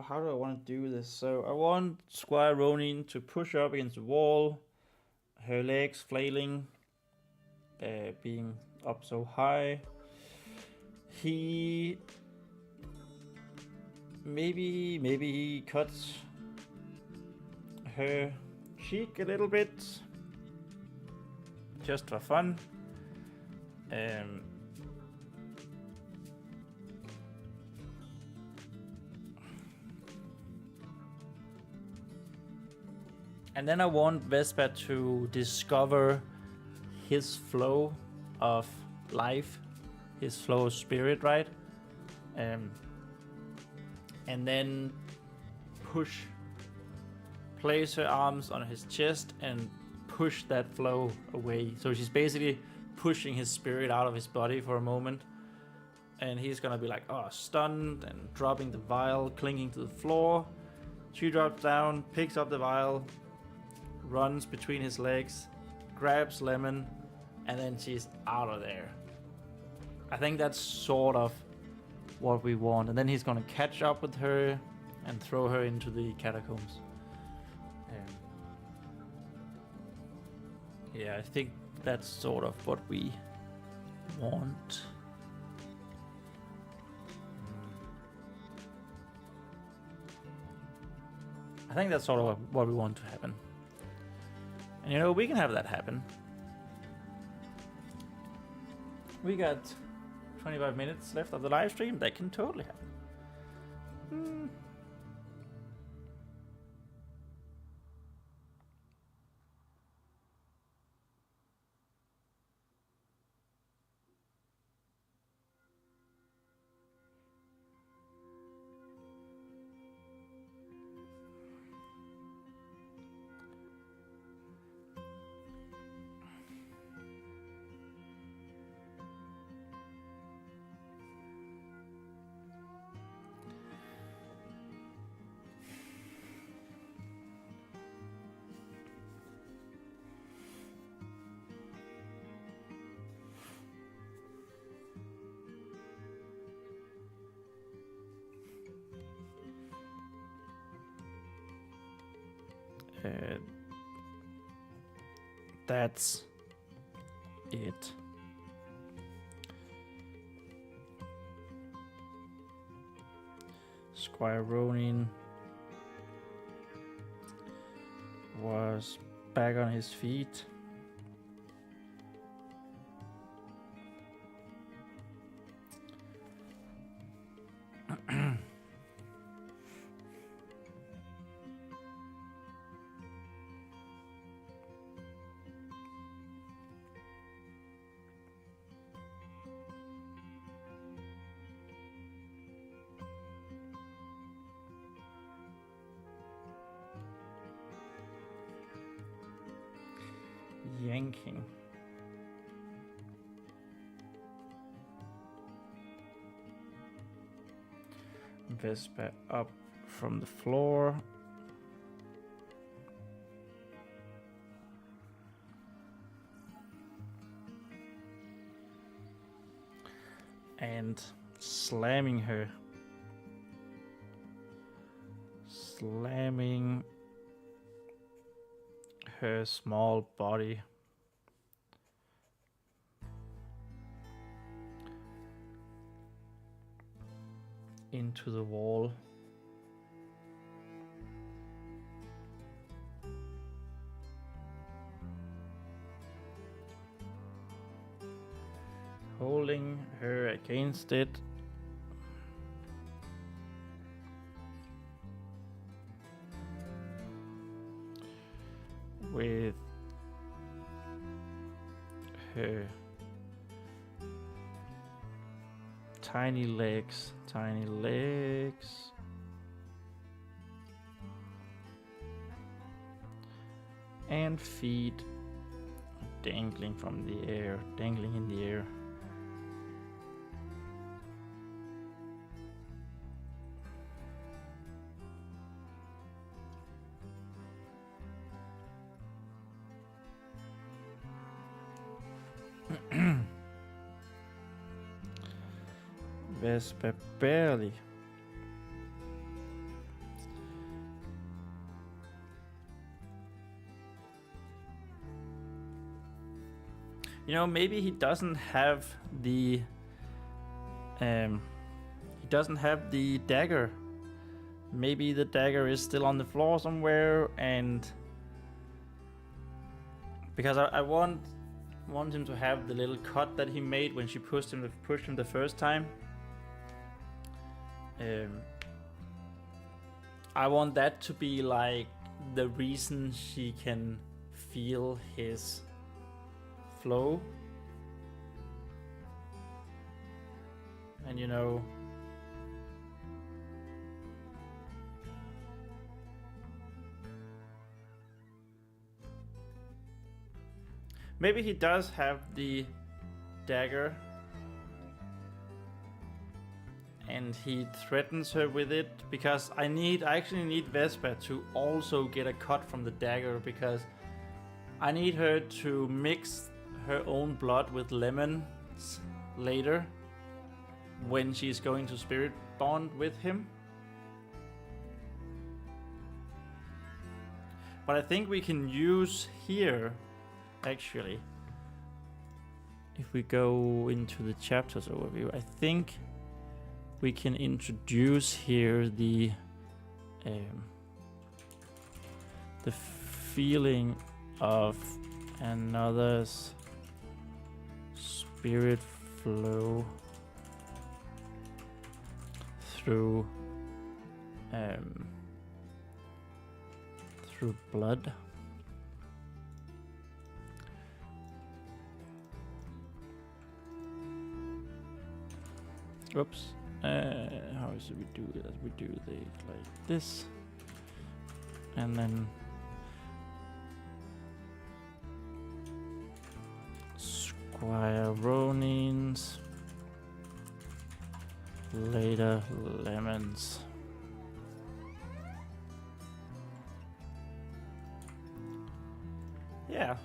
How do I want to do this? So I want Squire Ronean to push up against the wall, her legs flailing, being up so high. He maybe he cuts her cheek a little bit, just for fun. And then I want Vespa to discover his flow of life, his flow of spirit, right? And then place her arms on his chest and push that flow away. So she's basically pushing his spirit out of his body for a moment. And he's gonna be like, stunned and dropping the vial, clinging to the floor. She drops down, picks up the vial, runs between his legs, grabs Lemon, and then she's out of there. I think that's sort of what we want. And then he's gonna catch up with her and throw her into the catacombs. Yeah, I think that's sort of what we want. I think that's sort of what we want to happen. And you know, we can have that happen. We got 25 minutes left of the live stream. That can totally happen. That's it. Squire Ronean was back on his feet. Yanking. Vespa up from the floor. And slamming her. Slamming her small body into the wall. Holding her against it. With her tiny legs, and feet dangling from the air, dangling in the air. Vespa barely. You know, maybe he doesn't have the dagger. Maybe the dagger is still on the floor somewhere, and because I want him to have the little cut that he made when she pushed him the first time. I want that to be like the reason she can feel his flow. And you know, maybe he does have the dagger and he threatens her with it, because I actually need Vespa to also get a cut from the dagger, because I need her to mix her own blood with lemons later when she's going to spirit bond with him. But I think we can use here, actually, if we go into the chapters overview, I think we can introduce here the feeling of another's spirit flow through blood. Oops. How should we do it? We do it like this, and then Squire Ronean's later lemons. Yeah,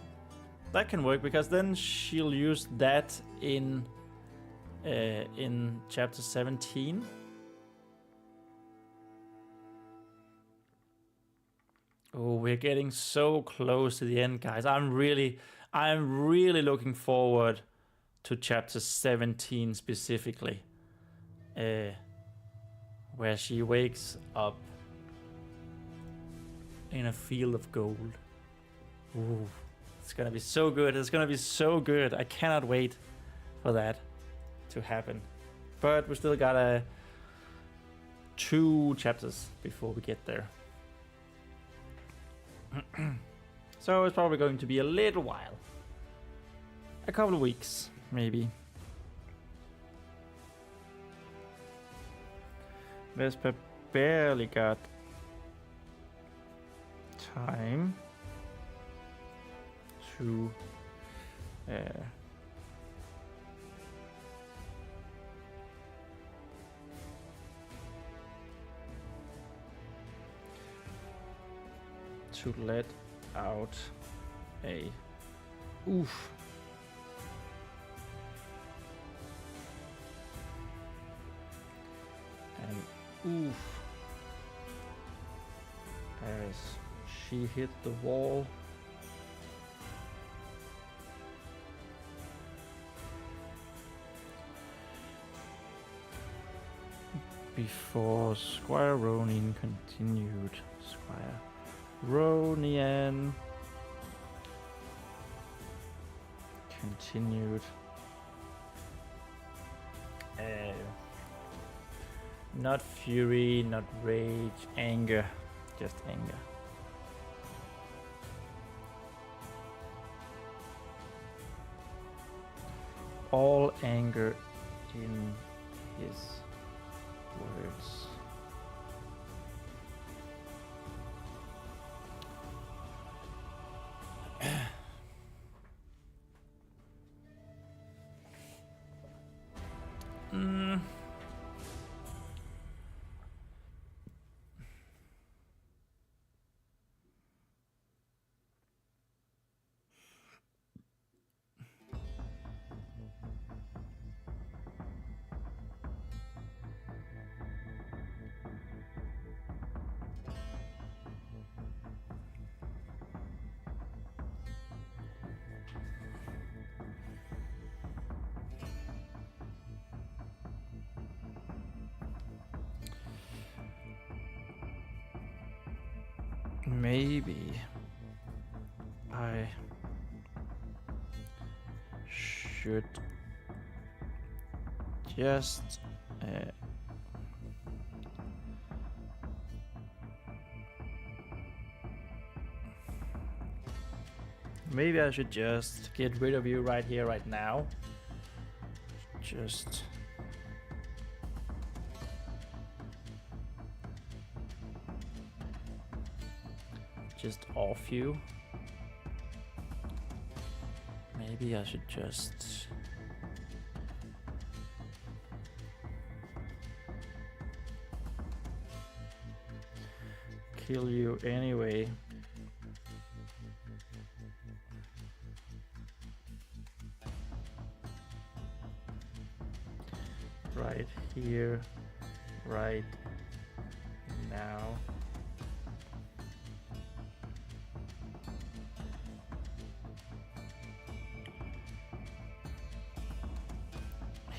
that can work, because then she'll use that in chapter 17. Oh, we're getting so close to the end, guys. I'm really looking forward to chapter 17 specifically, where she wakes up in a field of gold. Ooh, it's gonna be so good. It's gonna be so good. I cannot wait for that to happen. But we still got 2 chapters before we get there. So it's probably going to be a little while. A couple of weeks, maybe. Vespa barely got time to let out a oof. And oof as she hit the wall. Before Squire Ronean continued. Squire Ronean continued. Not fury, not rage, anger, just anger. All anger in his words. Maybe I should just maybe I should just get rid of you right here, right now. Just off you. Maybe I should just kill you anyway. Right here, right now.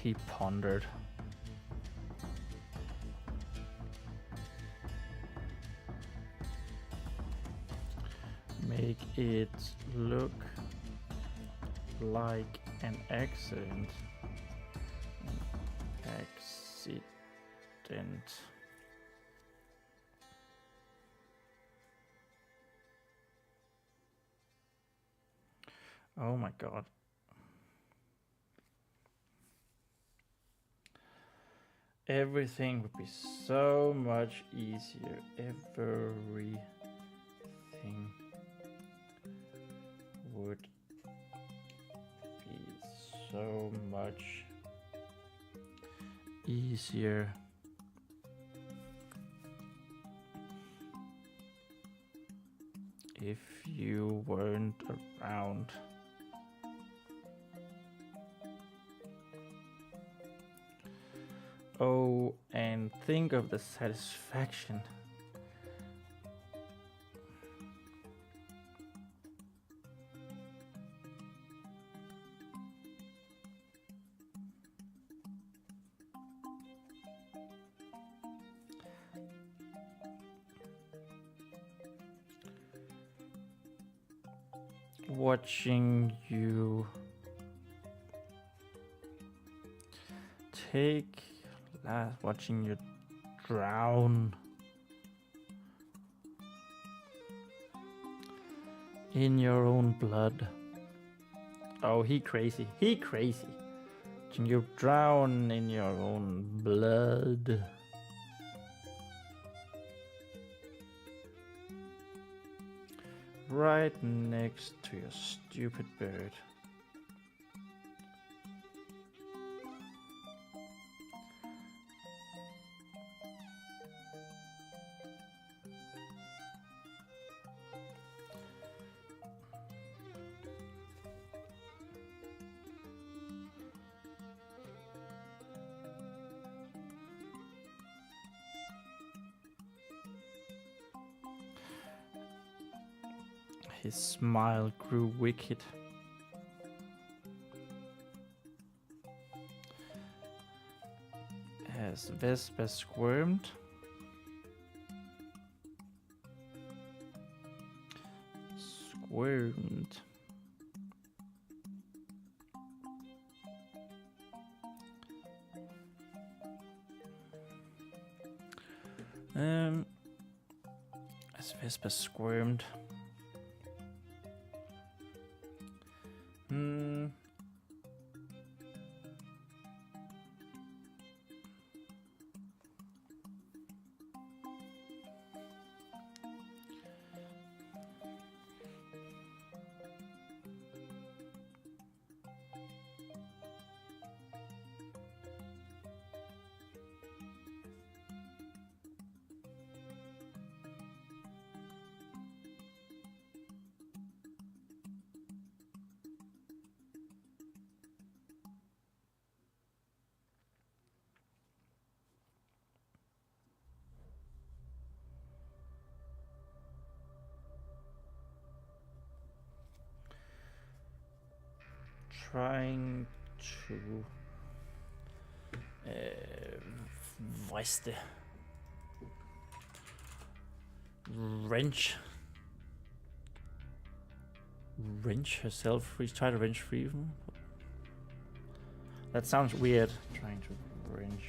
He pondered. Make it look like an accident. Oh my god. Everything would be so much easier. Everything would be so much easier if you weren't around. Oh, and think of the satisfaction. Watching you watching you drown in your own blood. Oh, he crazy. Watching you drown in your own blood. Right next to your stupid bird. His smile grew wicked. As Vespa squirmed, as Vespa squirmed. Trying to wrench wrench herself free. Try to wrench free. That sounds weird. Trying to wrench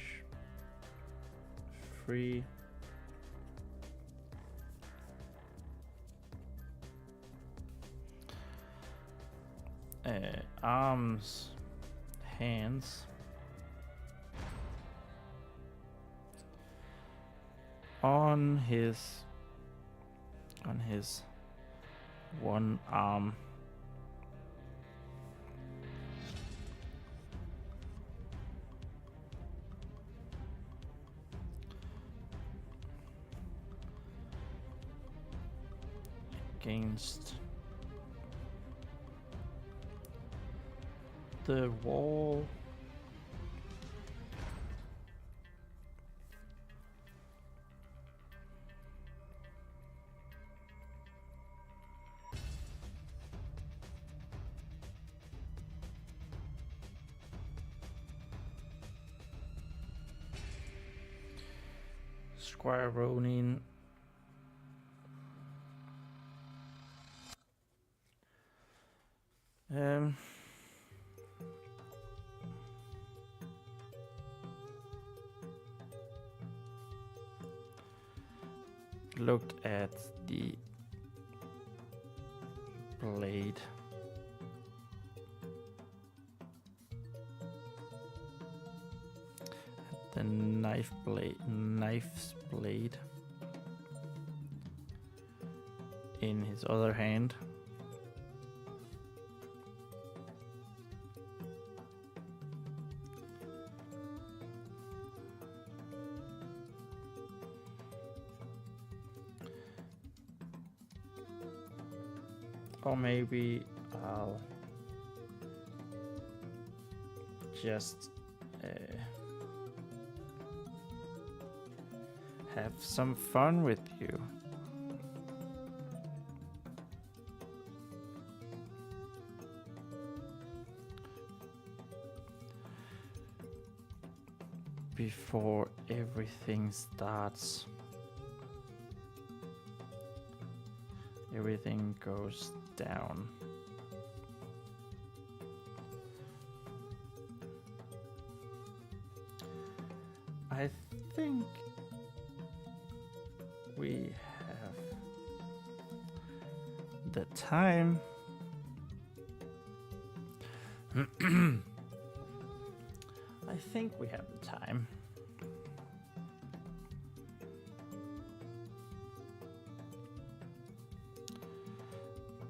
free. Arms, hands. On his one arm. Against the wall. Squire Ronean. Looked at the blade. The knife's blade in his other hand. Or maybe I'll just have some fun with you. Before everything starts. Everything goes down. I think we have the time. I think we have the time.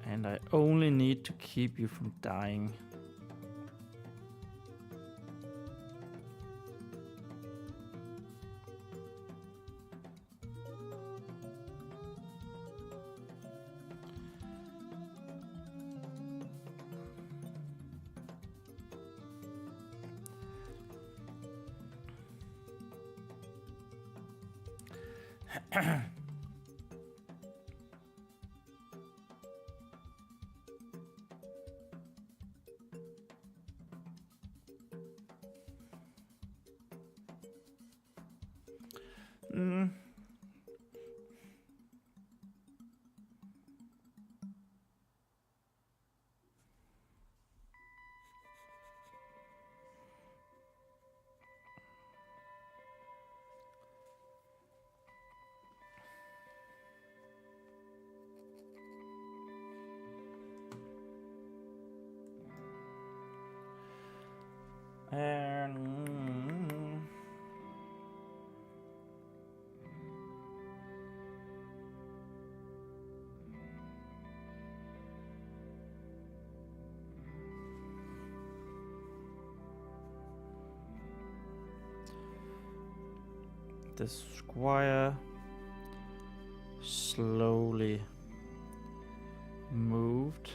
And I only need to keep you from dying. The squire slowly moved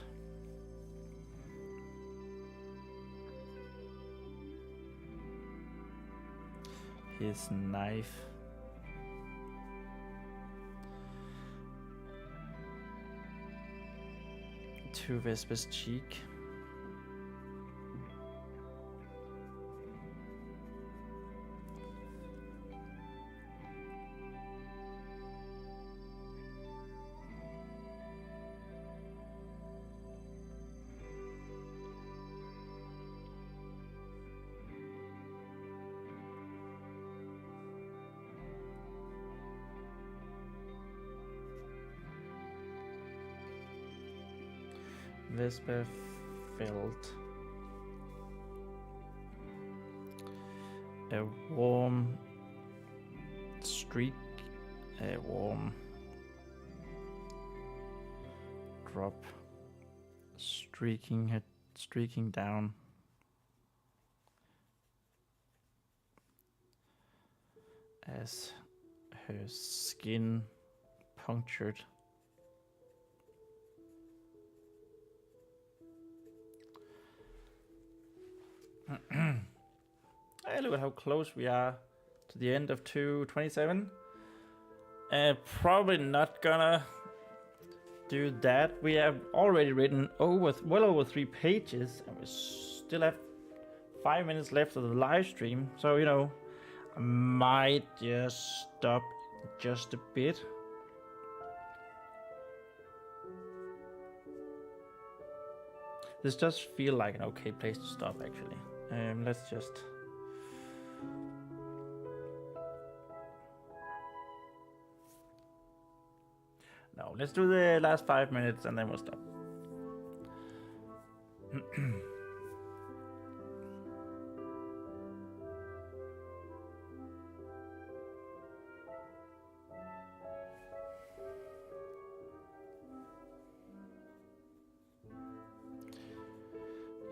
his knife to Vespa's cheek. Vespa felt a warm drop streaking down as her skin punctured Hey, look at how close we are to the end of 227. Probably not gonna do that. We have already written well over 3 pages, and we still have 5 minutes left of the live stream. So, you know, I might just stop just a bit. This does feel like an okay place to stop, actually. Let's just... No, let's do the last 5 minutes and then we'll stop.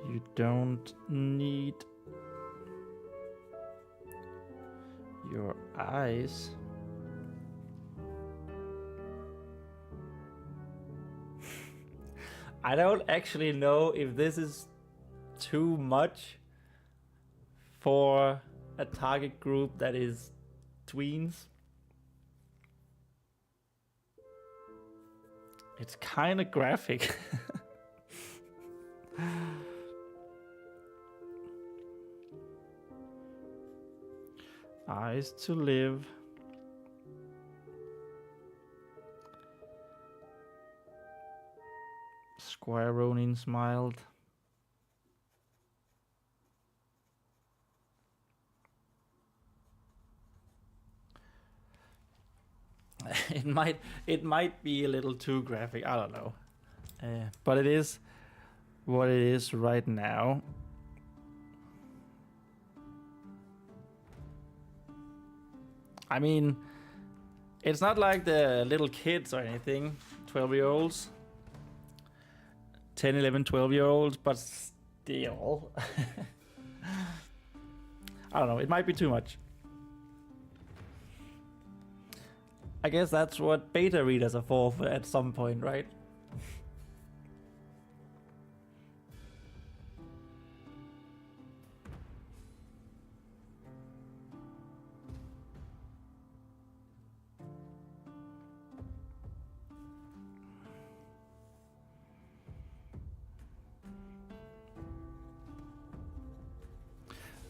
You don't need your eyes I don't actually know if this is too much for a target group that is tweens. It's kind of graphic. Eyes to live. Squire Ronean smiled. It might be a little too graphic. I don't know, but it is what it is right now. I mean, it's not like the little kids or anything, 12-year-olds. 10, 11, 12-year-olds, but still. I don't know, it might be too much. I guess that's what beta readers are for at some point, right?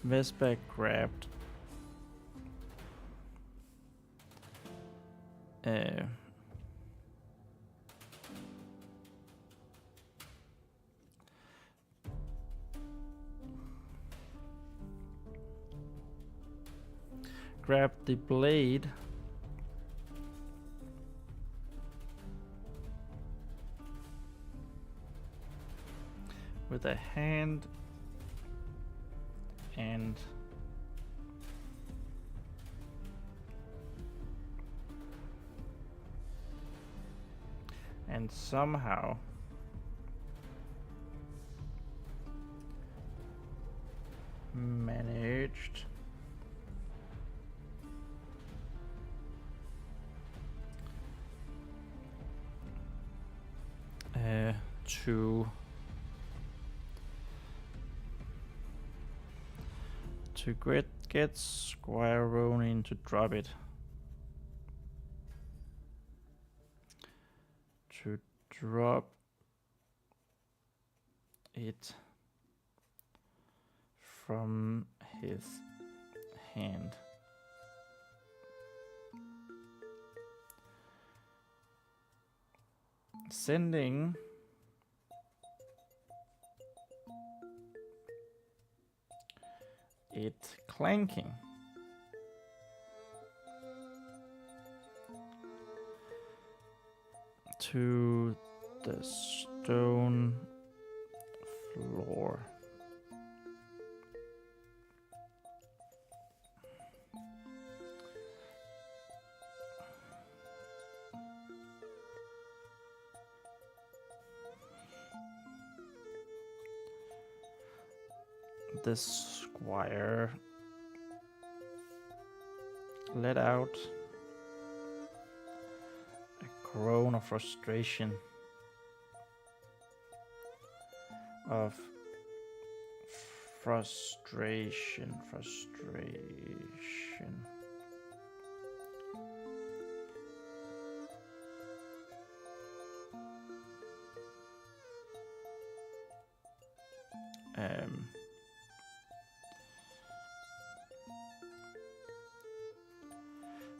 Vespa grabbed grabbed the blade with a hand and somehow managed to get Squire Ronean to drop it. To drop it from his hand. Sending it clanking to the stone floor. The squire let out a groan of frustration, frustration.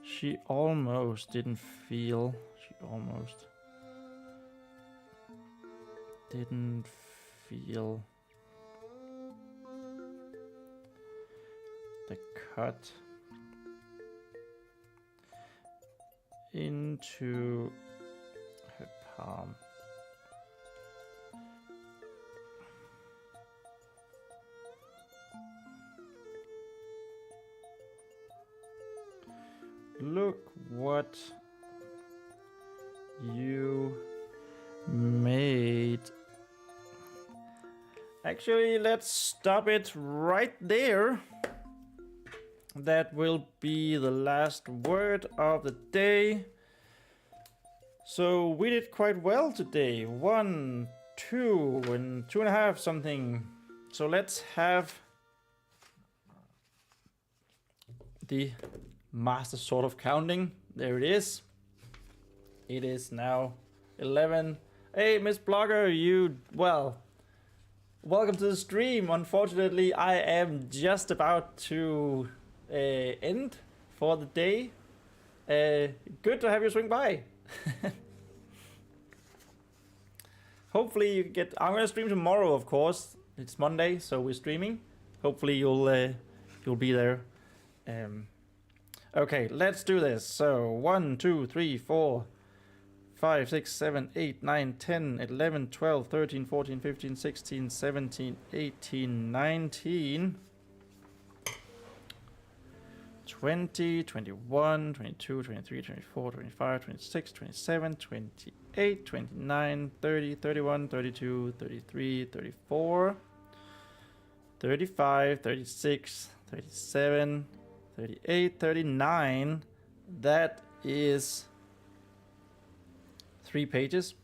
She almost didn't feel the cut into her palm. Look what you made. Actually, let's stop it right there. That will be the last word of the day. So we did quite well today. 1, 2, and 2.5 something. So let's have the master sort of counting. There it is. It is now 11. Hey, Miss Blogger, welcome to the stream. Unfortunately, I am just about to end for the day. Good to have you swing by. Hopefully you get. I'm gonna stream tomorrow, of course. It's Monday, so we're streaming. Hopefully you'll be there. Okay, let's do this. So 1, 2, 3, 4, 5, 6, 7, 8, 9, 10, 11, 12, 13, 14, 15, 16, 17, 18, 19, 20, 21, 22, 23, 24, 25, 26, 27, 28, 29, 30, 31, 32, 33, 34, 35, 36, 37, 38, 39. That is 3 pages.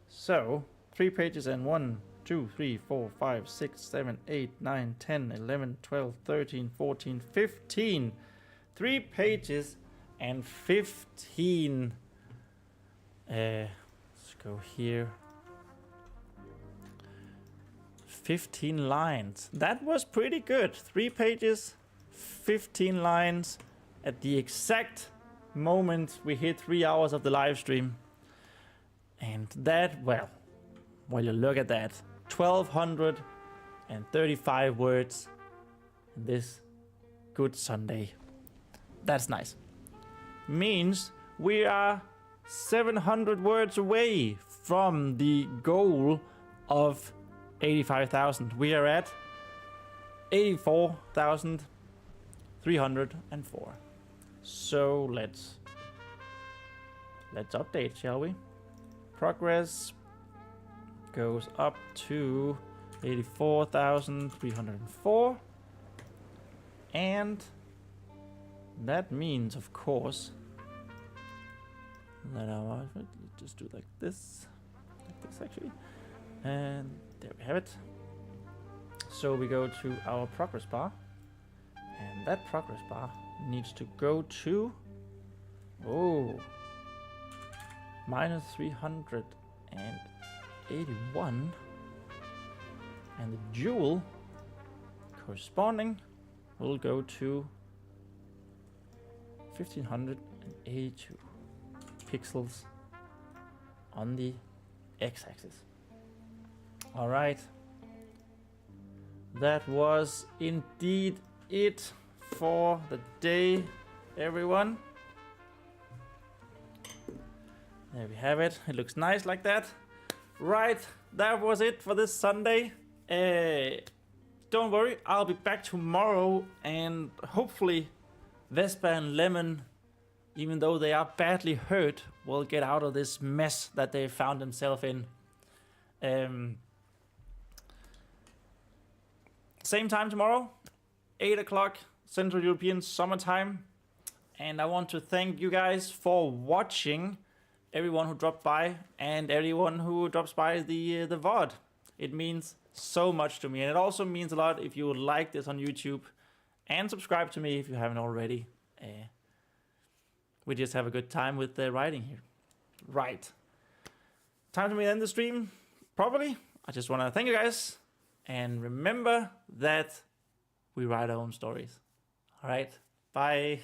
So 3 pages and 1, 2, 3, 4, 5, 6, 7, 8, 9, 10, 11, 12, 13, 14, 15. 3 pages and 15. Let's go here. 15 lines. That was pretty good. 3 pages, 15 lines at the exact moment we hit 3 hours of the live stream. And that, well, you look at that. 1,235 words this good Sunday. That's nice. Means we are 700 words away from the goal of 85,000. We are at 84,304. So let's update, shall we? Progress goes up to 84,304, and that means, of course, that our just do like this actually, and there we have it. So we go to our progress bar, and that progress bar needs to go to minus 381, and the jewel corresponding will go to 1582 pixels on the x-axis. All right, that was indeed it for the day, everyone. There we have it. It looks nice like that. Right, that was it for this Sunday. Don't worry, I'll be back tomorrow, and hopefully Vespa and Lemon, even though they are badly hurt, will get out of this mess that they found themselves in. Same time tomorrow, 8 o'clock Central European Summertime. And I want to thank you guys for watching, everyone who dropped by, and everyone who drops by the VOD. It means so much to me, and it also means a lot if you would like this on YouTube, and subscribe to me if you haven't already. We just have a good time with the writing here. Right. Time for me to end the stream, probably. I just want to thank you guys, and remember that we write our own stories. All right, bye.